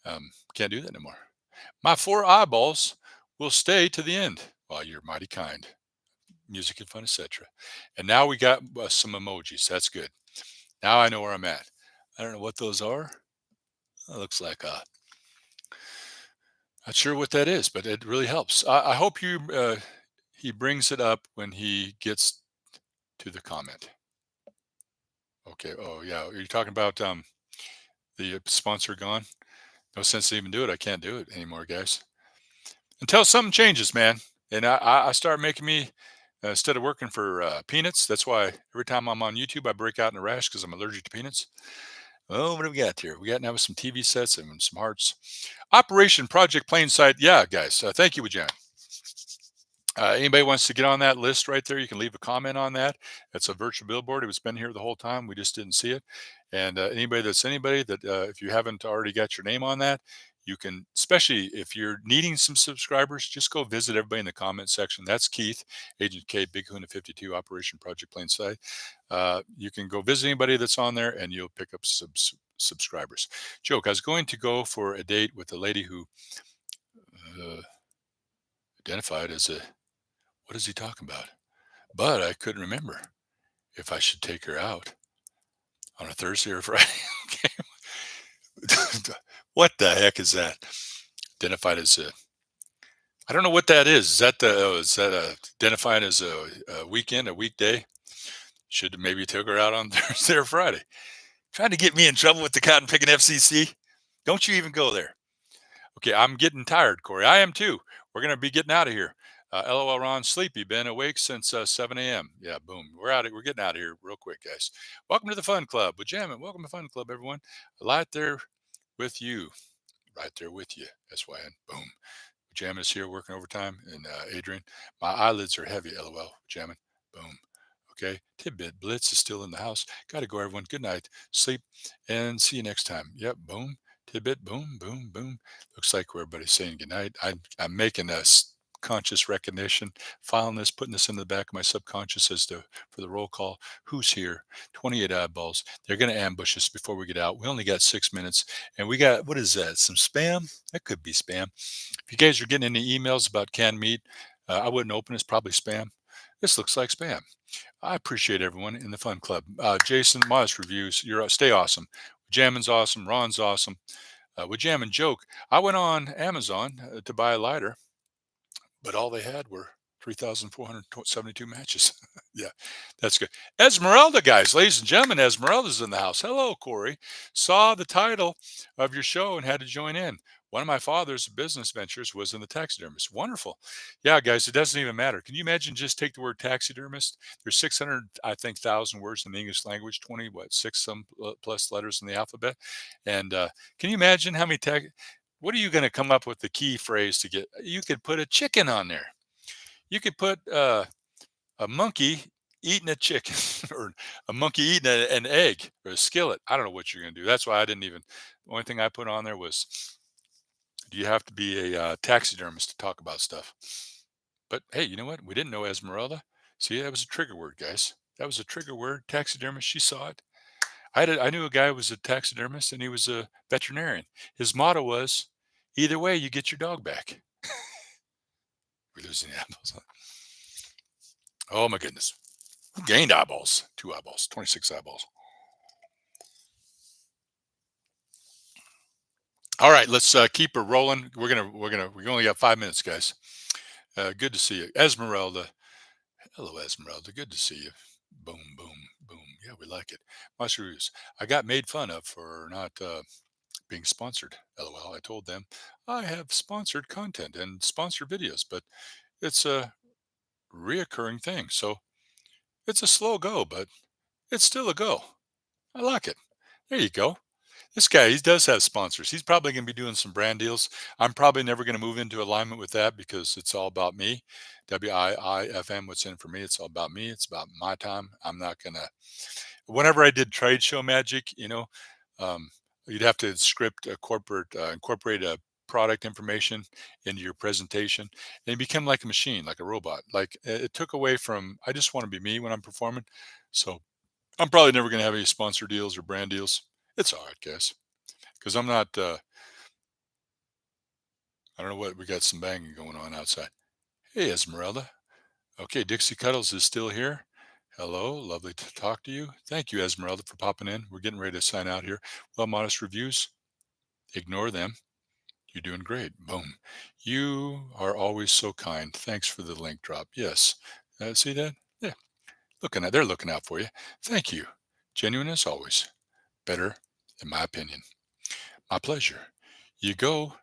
Can't do that anymore. My 4 eyeballs will stay to the end. Well, you're mighty kind. Music and fun, etc. And now we got some emojis. That's good. Now I know where I'm at. I don't know what those are. It looks like not sure what that is, but it really helps. I hope he brings it up when he gets to the comment. Okay. Oh yeah, you're talking about the sponsor gone. No sense to even do it. I can't do it anymore, guys. Until something changes, man. And I start making me instead of working for peanuts. That's why every time I'm on YouTube, I break out in a rash because I'm allergic to peanuts. Oh, what do we got here? We got now some TV sets and some hearts. Operation Project Plain Sight. Yeah, guys. Thank you, Jen. Anybody wants to get on that list right there, you can leave a comment on that. It's a virtual billboard. It's been here the whole time. We just didn't see it. And anybody that if you haven't already got your name on that, you can, especially if you're needing some subscribers, just go visit everybody in the comment section. That's Keith, Agent K, Big Huna 52, Operation Project Plain Sight. You can go visit anybody that's on there and you'll pick up subscribers. Joke, I was going to go for a date with a lady who identified as a what is he talking about? But I couldn't remember if I should take her out on a Thursday or Friday. Okay. What the heck is that? Identified as a. I don't know what that is. Is that identified as a weekend, a weekday? Should maybe take her out on Thursday or Friday. Trying to get me in trouble with the cotton picking FCC. Don't you even go there. Okay, I'm getting tired, Corey. I am too. We're going to be getting out of here. LOL, Ron, sleepy. Been awake since 7 a.m. Yeah, boom. We're getting out of here real quick, guys. Welcome to the Fun Club with Jamming. Welcome to Fun Club, everyone. Right there with you. Right there with you. SYN. Boom. Jamming is here working overtime. And Adrian, my eyelids are heavy. LOL. Jamming. Boom. Okay. Tidbit Blitz is still in the house. Got to go, everyone. Good night. Sleep and see you next time. Yep. Boom. Tidbit. Boom. Boom. Boom. Looks like everybody's saying good night. I'm making a conscious recognition, filing this, putting this in the back of my subconscious for the roll call. Who's here? 28 eyeballs. They're going to ambush us before we get out. We only got 6 minutes, and we got what is that? Some spam? That could be spam. If you guys are getting any emails about canned meat, I wouldn't open it. It's probably spam. This looks like spam. I appreciate everyone in the Fun Club. Jason, modest reviews. Stay awesome. Jammin's awesome. Ron's awesome. With Jammin' Joke, I went on Amazon to buy a lighter, but all they had were 3,472 matches. Yeah, that's good. Esmeralda, guys, ladies and gentlemen, Esmeralda's in the house. Hello, Corey. Saw the title of your show and had to join in. One of my father's business ventures was in the taxidermist. Wonderful. Yeah, guys, it doesn't even matter. Can you imagine just take the word taxidermist? There's 600, I think, thousand words in the English language, 20, what, six some plus letters in the alphabet. And can you imagine how many what are you going to come up with the key phrase to get? You could put a chicken on there. You could put a monkey eating a chicken or a monkey eating an egg or a skillet. I don't know what you're going to do. That's why I didn't even, the only thing I put on there was, do you have to be a taxidermist to talk about stuff? But hey, you know what? We didn't know Esmeralda. See, that was a trigger word, guys. That was a trigger word. Taxidermist. She saw it. I knew a guy who was a taxidermist and he was a veterinarian. His motto was, either way, you get your dog back. We're losing apples. Oh my goodness. Who gained eyeballs? 2 eyeballs, 26 eyeballs. All right, let's keep her rolling. We only got 5 minutes, guys. Good to see you, Esmeralda. Hello, Esmeralda. Good to see you. Boom, boom, boom. Yeah, we like it. Mushrooms. I got made fun of for not being sponsored. LOL. I told them I have sponsored content and sponsored videos, but it's a reoccurring thing. So it's a slow go, but it's still a go. I like it. There you go. This guy, he does have sponsors. He's probably going to be doing some brand deals. I'm probably never going to move into alignment with that because it's all about me. WIIFM, what's in for me? It's all about me. It's about my time. I'm not going to. Whenever I did trade show magic, um, you'd have to script a corporate, incorporate a product information into your presentation, and it became like a machine, like a robot. Like it took away from. I just want to be me when I'm performing. So I'm probably never going to have any sponsor deals or brand deals. It's all right, guys, because I'm not. I don't know what we got some banging going on outside. Hey, Esmeralda. Okay, Dixie Cuddles is still here. Hello, lovely to talk to you. Thank you, Esmeralda, for popping in. We're getting ready to sign out here. Well, modest reviews, ignore them. You're doing great. Boom. You are always so kind. Thanks for the link drop. Yes. See that? Yeah. They're looking out for you. Thank you. Genuine as always. Better, in my opinion. My pleasure. You go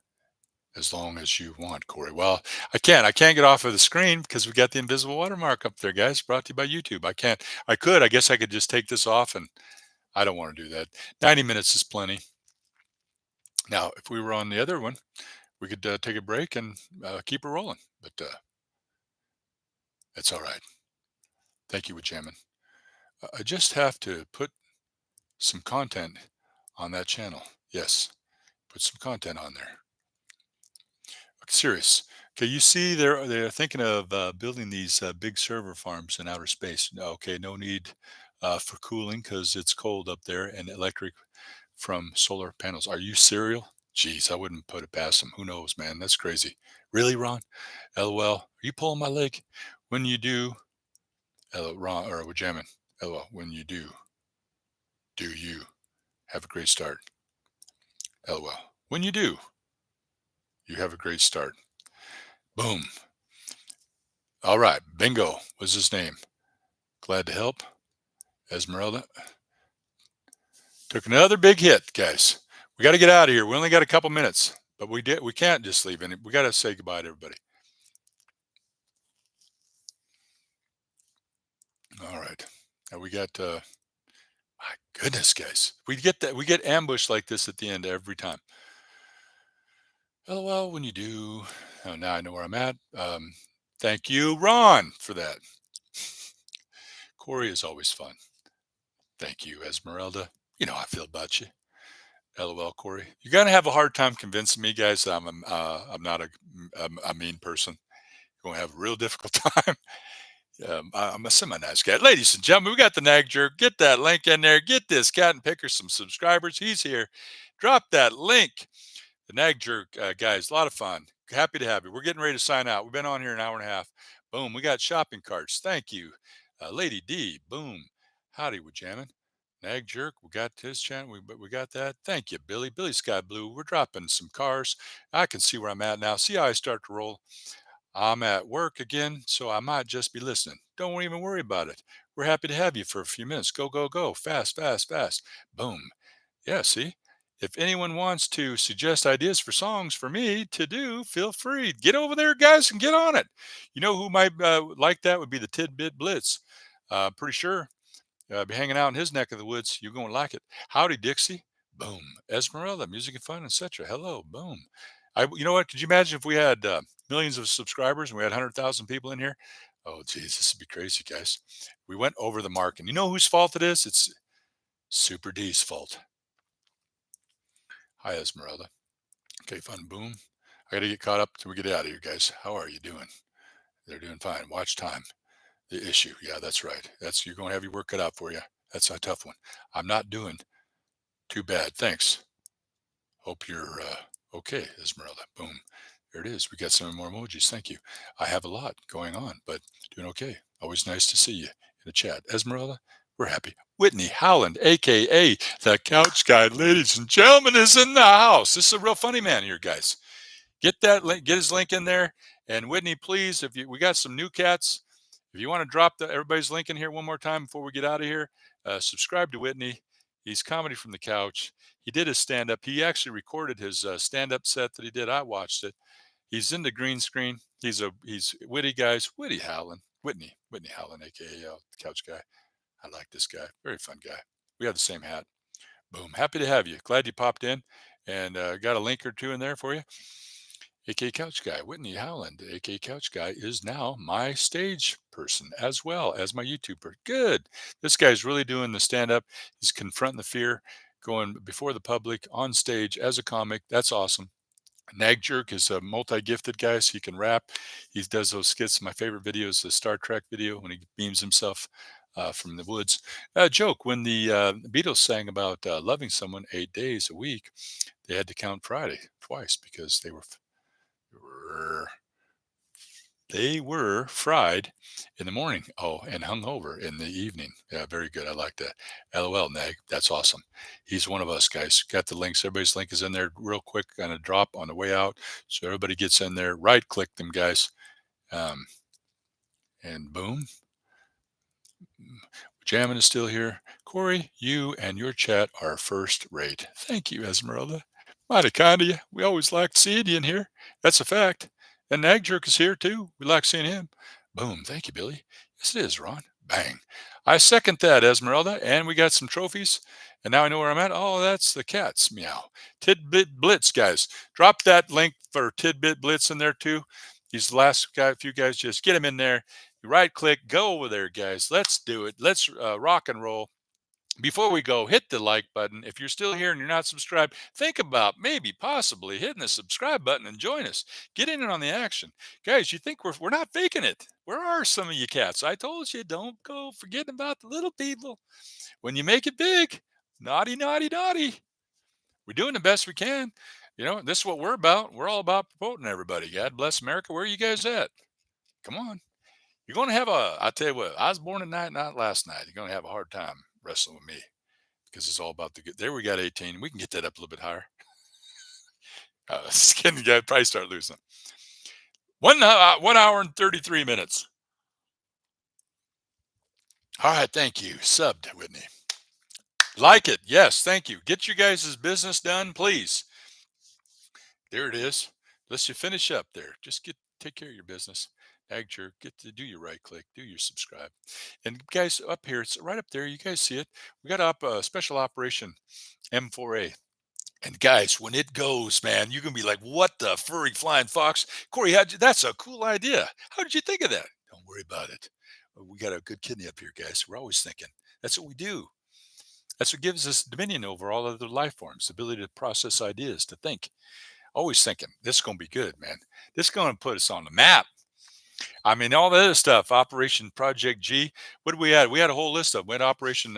as long as you want, Corey. Well, I can't get off of the screen because we got the invisible watermark up there, guys. Brought to you by YouTube. I can't. I guess I could just take this off, and I don't want to do that. 90 minutes is plenty. Now, if we were on the other one, we could take a break and keep it rolling. But that's all right. Thank you, Jamin. I just have to put some content on that channel. Yes, put some content on there. Serious. Okay, you see, they're thinking of building these big server farms in outer space. Okay, no need for cooling because it's cold up there, and electric from solar panels. Are you serial? Jeez, I wouldn't put it past them. Who knows, man? That's crazy. Really, Ron? LOL. Are you pulling my leg? When you do, Ron or jamming. LOL. When you do you have a great start? LOL. When you do, you have a great start. Boom. All right. Bingo was his name. Glad to help. Esmeralda took another big hit, guys. We got to get out of here. We only got a couple minutes, but we can't just leave any. We got to say goodbye to everybody. All right. Now we got my goodness, guys. We get ambushed like this at the end every time. LOL when you do. Oh, now I know where I'm at. Thank you, Ron, for that. Cory is always fun. Thank you, Esmeralda. You know how I feel about you. LOL, Cory. You're gonna have a hard time convincing me, guys, that I'm not a mean person. You're gonna have a real difficult time. I'm a semi-nice guy. Ladies and gentlemen, we got the Nag Jerk. Get that link in there. Get this cat and picker some subscribers. He's here. Drop that link. The Nag Jerk, guys, a lot of fun. Happy to have you. We're getting ready to sign out. We've been on here an hour and a half. Boom. We got shopping carts. Thank you. Lady D. Boom. Howdy, we jamming. Nag Jerk, we got his channel. We got that. Thank you, Billy. Billy Sky Blue. We're dropping some cars. I can see where I'm at now. See how I start to roll. I'm at work again, so I might just be listening. Don't even worry about it. We're happy to have you for a few minutes. Go, go, go. Fast, fast, fast. Boom. Yeah, see? If anyone wants to suggest ideas for songs for me to do, feel free. Get over there, guys, and get on it. You know who might like that would be the Tidbit Blitz. Pretty sure be hanging out in his neck of the woods. You're going to like it. Howdy, Dixie. Boom. Esmeralda, music and fun, etc. Hello. Boom. You know what? Could you imagine if we had millions of subscribers and we had 100,000 people in here? Oh, geez, this would be crazy, guys. We went over the mark. And you know whose fault it is? It's Super D's fault. Hi, Esmeralda. Okay, fun. Boom. I got to get caught up till we get out of here, guys. How are you doing? They're doing fine. Watch time. The issue. Yeah, that's right. You're going to have your work cut out for you. That's a tough one. I'm not doing too bad. Thanks. Hope you're okay, Esmeralda. Boom. There it is. We got some more emojis. Thank you. I have a lot going on, but doing okay. Always nice to see you in the chat. Esmeralda, we're happy. Whitney Howland, aka the Couch Guy, ladies and gentlemen, is in the house. This is a real funny man here, guys. Get that link, get his link in there. And Whitney, please, we got some new cats. If you want to drop everybody's link in here one more time before we get out of here, subscribe to Whitney. He's comedy from the couch. He did his stand up. He actually recorded his stand up set that he did. I watched it. He's into green screen. He's witty, guys. Whitney Howland, aka Couch Guy. I like this guy. Very fun guy. We have the same hat. Boom. Happy to have you. Glad you popped in, and got a link or two in there for you. AK Couch Guy, Whitney Howland, AK Couch Guy, is now my stage person as well as my YouTuber. Good. This guy's really doing the stand up. He's confronting the fear, going before the public on stage as a comic. That's awesome. Nag Jerk is a multi gifted guy, so he can rap. He does those skits. My favorite video is the Star Trek video when he beams himself from the woods. Joke when the Beatles sang about loving someone 8 days a week, they had to count Friday twice because were they were fried in the morning. Oh, and hung over in the evening. Yeah, very good. I like that. LOL, Nag. That's awesome. He's one of us, guys. Got the links. Everybody's link is in there real quick on a drop on the way out. So everybody gets in there. Right click them, guys. Um, and boom. Jamming is still here. Cory, you and your chat are first rate. Thank you, Esmeralda. Mighty kind of you. We always liked seeing you in here. That's a fact. And Nag Jerk is here too. We like seeing him. Boom. Thank you, Billy. Yes, it is, Ron. Bang. I second that, Esmeralda. And we got some trophies. And now I know where I'm at. Oh, that's the cats. Meow. Tidbit Blitz, guys. Drop that link for Tidbit Blitz in there too. These last few guys, just get them in there. Right click, go over there, guys. Let's do it. Let's rock and roll. Before we go, hit the like button. If you're still here and you're not subscribed, think about maybe possibly hitting the subscribe button and join us. Get in on the action. Guys, you think we're not faking it. Where are some of you cats? I told you, don't go forgetting about the little people. When you make it big, naughty, naughty, naughty. We're doing the best we can. You know, this is what we're about. We're all about promoting everybody. God bless America. Where are you guys at? Come on. You're going to have I'll tell you what, I was born tonight, not last night. You're going to have a hard time wrestling with me because it's all about the good. There we got 18. We can get that up a little bit higher. Skin guy probably start losing. 1 hour and 33 minutes. All right, thank you. Subbed, Whitney. Like it. Yes, thank you. Get you guys' business done, please. There it is. Let's you finish up there. Just take care of your business. Ag Jerk, get to do your right click, do your subscribe. And guys, up here, it's right up there. You guys see it. We got a special operation M4A. And guys, when it goes, man, you can be like, what the furry flying fox? Cory, that's a cool idea. How did you think of that? Don't worry about it. We got a good kidney up here, guys. We're always thinking. That's what we do. That's what gives us dominion over all other life forms, the ability to process ideas, to think. Always thinking, this is going to be good, man. This is going to put us on the map. I mean, all the other stuff, Operation Project G. What did we had? We had a whole list of them. We had Operation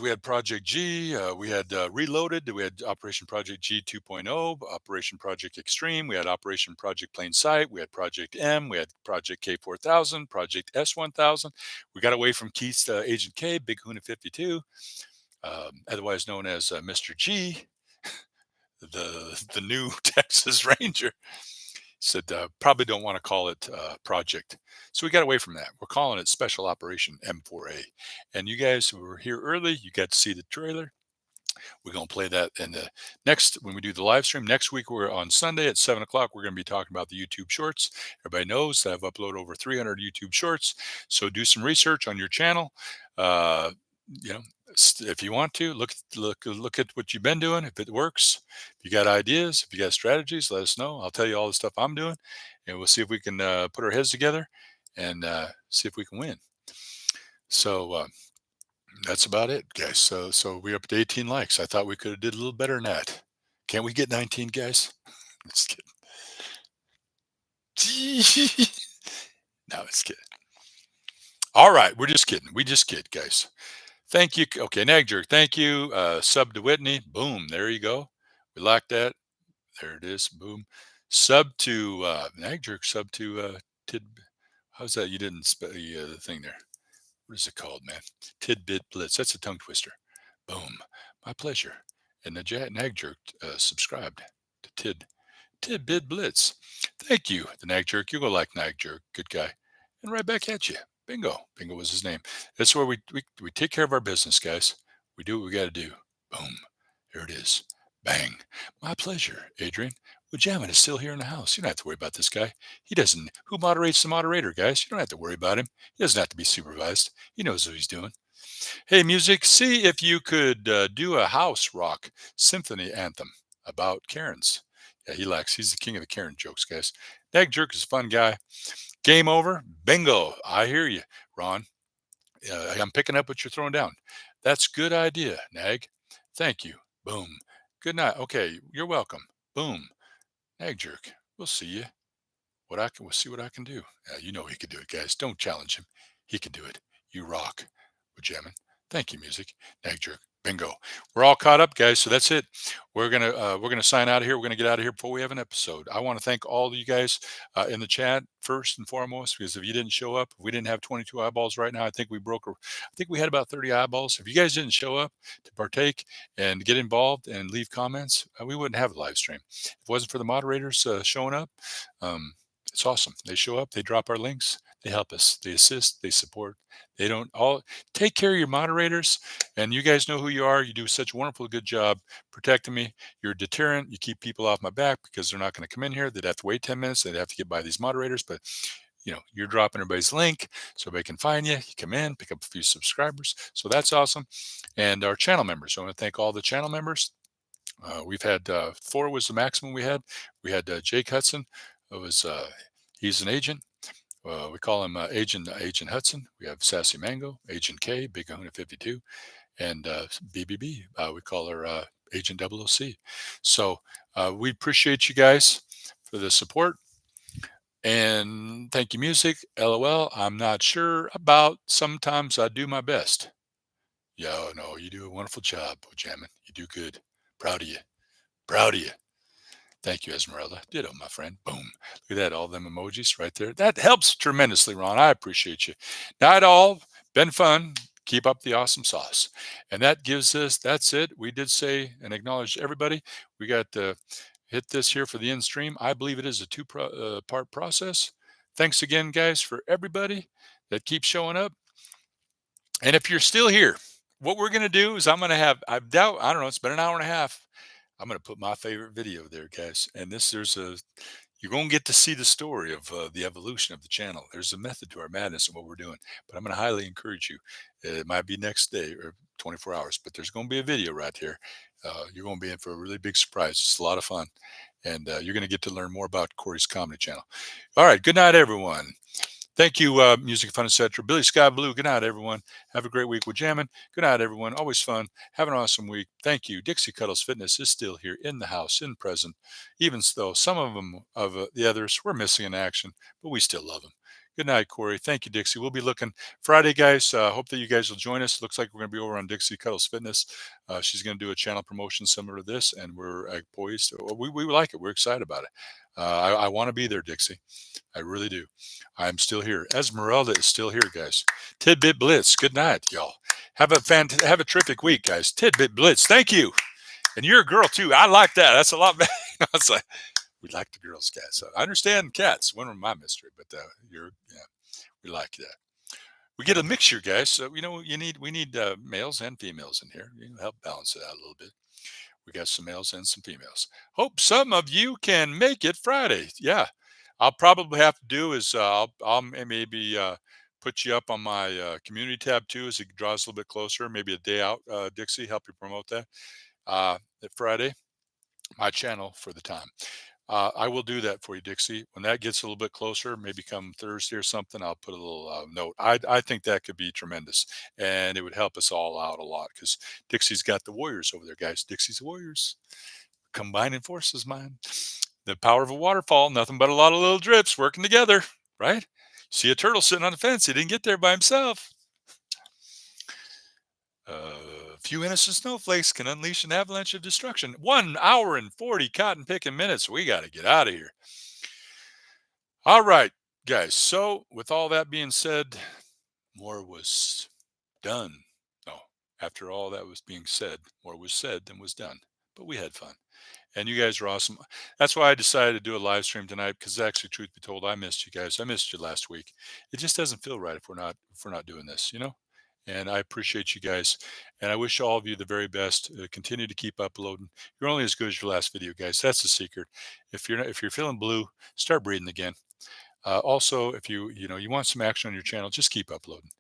we had Project G, we had Reloaded, we had Operation Project G 2.0, Operation Project Extreme, we had Operation Project Plain Sight, we had Project M, we had Project K4000, Project S1000. We got away from Keith's Agent K, Big Huna 52, otherwise known as Mr. G, the new Texas Ranger. Said, probably don't want to call it project. So we got away from that. We're calling it Special Operation M4A. And you guys who were here early, you got to see the trailer. We're going to play that in the next, when we do the live stream next week. We're on Sunday at 7 o'clock. We're going to be talking about the YouTube shorts. Everybody knows that I've uploaded over 300 YouTube shorts. So do some research on your channel. Uh, you know, if you want to look at what you've been doing. If it works, if you got ideas, if you got strategies, let us know. I'll tell you all the stuff I'm doing, and we'll see if we can put our heads together and see if we can win. So that's about it, guys. So we're up to 18 likes. I thought we could have did a little better than that. Can't we get 19, guys? Just kidding. No, it's kidding. All right, we're just kidding. We just kid, guys. Thank you. Okay, Nag Jerk, thank you. Sub to Whitney. Boom. There you go. We like that. There it is. Boom. Sub to Nag Jerk. Sub to Tid. How's that? You didn't spell the thing there. What is it called, man? Tidbit Blitz. That's a tongue twister. Boom. My pleasure. And the Nag Jerk subscribed to Tidbit Blitz. Thank you, the Nag Jerk. You go like Nag Jerk. Good guy. And right back at you. Bingo. Bingo was his name. That's where we take care of our business, guys. We do what we got to do. Boom. Here it is. Bang. My pleasure, Adrian. Well, Jamin is still here in the house. You don't have to worry about this guy. He doesn't. Who moderates the moderator, guys? You don't have to worry about him. He doesn't have to be supervised. He knows what he's doing. Hey, music, see if you could do a house rock symphony anthem about Karens. Yeah, he's the king of the Karen jokes, guys. Nag Jerk is a fun guy. Game over. Bingo. I hear you, Ron. I'm picking up what you're throwing down. That's good idea, Nag. Thank you. Boom. Good night. Okay, you're welcome. Boom. Nag Jerk. We'll see you. We'll see what I can do. You know he can do it, guys. Don't challenge him. He can do it. You rock. With jamming. Thank you, music. Nag Jerk. Bingo. We're all caught up, guys. So that's it. We're gonna sign out of here. We're gonna get out of here before we have an episode. I want to thank all of you guys in the chat first and foremost, because if you didn't show up, if we didn't have 22 eyeballs right now, I think I think we had about 30 eyeballs. If you guys didn't show up to partake and get involved and leave comments, we wouldn't have a live stream. If it wasn't for the moderators showing up, it's awesome. They show up, they drop our links, they help us, they assist, they support. They don't all take care of your moderators, and you guys know who you are. You do such a wonderful, good job protecting me. You're a deterrent. You keep people off my back because they're not going to come in here. They'd have to wait 10 minutes. They'd have to get by these moderators, but you're dropping everybody's link so everybody can find you. You come in, pick up a few subscribers. So that's awesome. And our channel members. I want to thank all the channel members. We've had 4 was the maximum we had. We had Jake Hudson. He's an agent. We call him Agent Hudson. We have Sassy Mango, Agent K, Big Kahuna 52, and BBB. We call her Agent 000C. So we appreciate you guys for the support. And thank you, music. LOL. I'm not sure about. Sometimes I do my best. Yeah, no, you do a wonderful job, Jamin. You do good. Proud of you. Proud of you. Thank you, Esmeralda. Ditto, my friend. Boom. Look at that. All them emojis right there. That helps tremendously, Ron. I appreciate you. Not all. Been fun. Keep up the awesome sauce. And that gives us, that's it. We did say and acknowledge everybody. We got to hit this here for the end stream. I believe it is a two-part process. Thanks again, guys, for everybody that keeps showing up. And if you're still here, what we're going to do is I'm going to have, I don't know, it's been an hour and a half. I'm going to put my favorite video there, guys. And you're going to get to see the story of the evolution of the channel. There's a method to our madness and what we're doing, but I'm going to highly encourage you. It might be next day or 24 hours, but there's going to be a video right here. You're going to be in for a really big surprise. It's a lot of fun. And you're going to get to learn more about Cory's comedy channel. All right. Good night, everyone. Thank you, Music Fun, etc. Billy Sky Blue. Good night, everyone. Have a great week with Jammin'. Good night, everyone. Always fun. Have an awesome week. Thank you. Dixie Cuddles Fitness is still here in the house, in present, even though some of the others were missing in action, but we still love them. Good night, Cory. Thank you, Dixie. We'll be looking Friday, guys. Hope that you guys will join us. Looks like we're going to be over on Dixie Cuddles Fitness. She's going to do a channel promotion similar to this, and we're poised. We like it. We're excited about it. I want to be there, Dixie. I really do. I'm still here. Esmeralda is still here, guys. Tidbit Blitz. Good night, y'all. Have a terrific week, guys. Tidbit Blitz. Thank you. And you're a girl too. I like that. That's a lot better. We like the girls' cats. I understand cats. One of my mystery, but yeah, we like that. We get a mixture, guys. So we need males and females in here. Help balance it out a little bit. We got some males and some females. Hope some of you can make it Friday. Yeah, I'll probably have to do is I'll maybe put you up on my community tab too as it draws a little bit closer. Maybe a day out, Dixie, help you promote that at Friday. My channel for the time. I will do that for you, Dixie. When that gets a little bit closer, maybe come Thursday or something, I'll put a little note. I think that could be tremendous, and it would help us all out a lot because Dixie's got the Warriors over there, guys. Dixie's Warriors combining forces, man. The power of a waterfall, nothing but a lot of little drips working together, right? See a turtle sitting on the fence. He didn't get there by himself. A few innocent snowflakes can unleash an avalanche of destruction. 1 hour and 40 cotton picking minutes. We got to get out of here. All right, guys. So, with all that being said, more was done. No, after all that was being said, more was said than was done. But we had fun. And you guys are awesome. That's why I decided to do a live stream tonight because actually, truth be told, I missed you guys. I missed you last week. It just doesn't feel right if we're not doing this, you know? And I appreciate you guys. And I wish all of you the very best. Continue to keep uploading. You're only as good as your last video, guys. That's the secret. If you're feeling blue, start breathing again. Also, if you want some action on your channel, just keep uploading.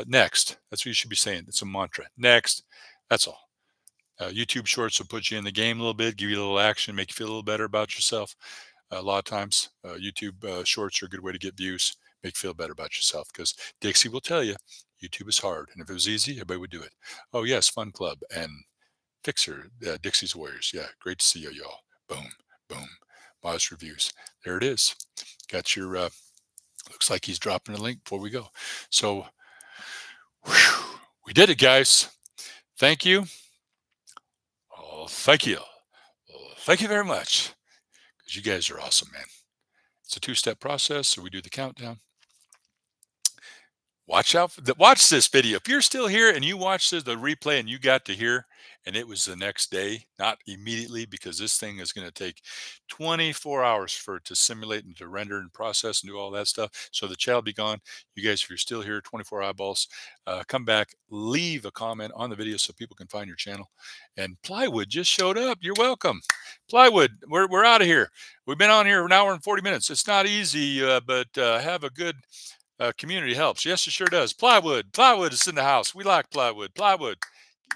Next, that's what you should be saying. It's a mantra. Next, that's all. YouTube Shorts will put you in the game a little bit, give you a little action, make you feel a little better about yourself. A lot of times, YouTube Shorts are a good way to get views, make you feel better about yourself. Because Dixie will tell you, YouTube is hard, and if it was easy, everybody would do it. Oh yes, Fun Club and Fixer, Dixie's Warriors. Yeah, great to see you, y'all. Boom, boom. Modest reviews. There it is. Got your. Looks like he's dropping a link before we go. So, whew, we did it, guys. Thank you. Oh, thank you. Oh, thank you very much. Because you guys are awesome, man. It's a two-step process. So we do the countdown. Watch this video. If you're still here and you watch the replay and you got to hear, and it was the next day, not immediately, because this thing is going to take 24 hours for it to simulate and to render and process and do all that stuff. So the chat will be gone. You guys, if you're still here, 24 eyeballs, come back, leave a comment on the video so people can find your channel. And Plywood just showed up. You're welcome. Plywood, we're out of here. We've been on here for an hour and 40 minutes. It's not easy, but have a good community helps. Yes, it sure does. Plywood is in the house. We like plywood. Plywood.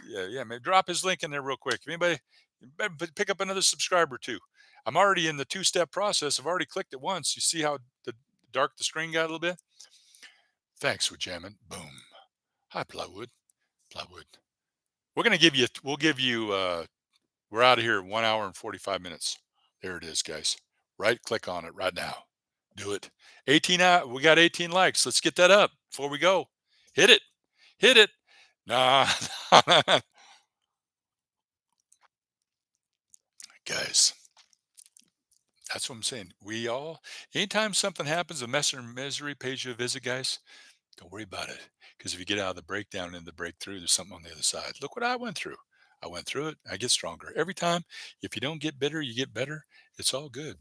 Yeah. Maybe drop his link in there real quick. If anybody, pick up another subscriber too. I'm already in the two-step process. I've already clicked it once. You see how dark the screen got a little bit? Thanks for jamming. Boom. Hi, Plywood. Plywood. We'll give you, we're out of here 1 hour and 45 minutes. There it is, guys. Right click on it right now. Do it. 18 out. We got 18 likes. Let's get that up before we go. Hit it. Hit it. Nah. Guys, that's what I'm saying. Anytime something happens, a mess or misery pays you a visit, guys, don't worry about it. Because if you get out of the breakdown and the breakthrough, there's something on the other side. Look what I went through. I went through it. I get stronger. Every time, if you don't get bitter, you get better. It's all good.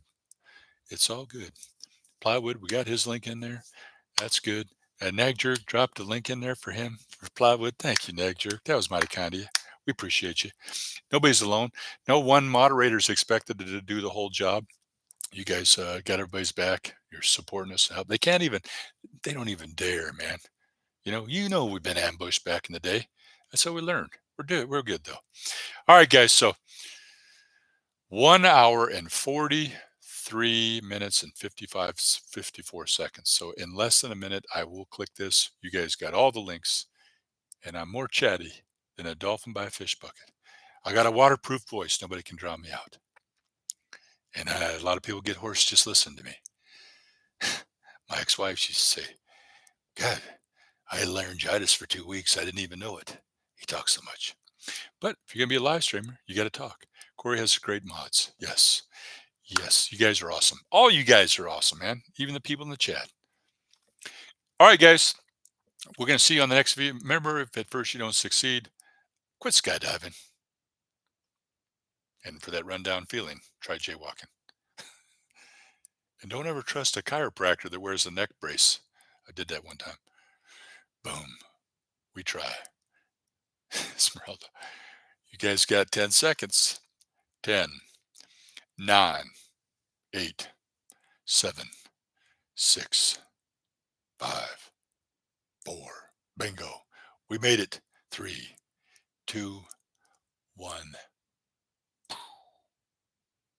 It's all good. Plywood, we got his link in there. That's good. Nag Jerk dropped a link in there for him for Plywood. Thank you, Nag Jerk. That was mighty kind of you. We appreciate you. Nobody's alone. No one moderator is expected to do the whole job. You guys got everybody's back. You're supporting us. They can't even. They don't even dare, man. You know we've been ambushed back in the day. That's how we learned. We're good though. All right, guys. So 1 hour and 43 minutes and 54 seconds. So in less than a minute, I will click this. You guys got all the links, and I'm more chatty than a dolphin by a fish bucket. I got a waterproof voice. Nobody can drown me out. And a lot of people get hoarse just listening to me. My ex-wife, she used to say, God, I had laryngitis for 2 weeks. I didn't even know it. He talks so much. But if you're going to be a live streamer, you got to talk. Cory has great mods. Yes. Yes. You guys are awesome. All you guys are awesome, man. Even the people in the chat. All right, guys. We're going to see you on the next video. Remember, if at first you don't succeed, quit skydiving. And for that rundown feeling, try jaywalking. And don't ever trust a chiropractor that wears a neck brace. I did that one time. Boom. We try. Esmeralda. You guys got 10 seconds. 10, 9, 8, 7, 6, 5, 4. Bingo. We made it. 3, 2, 1.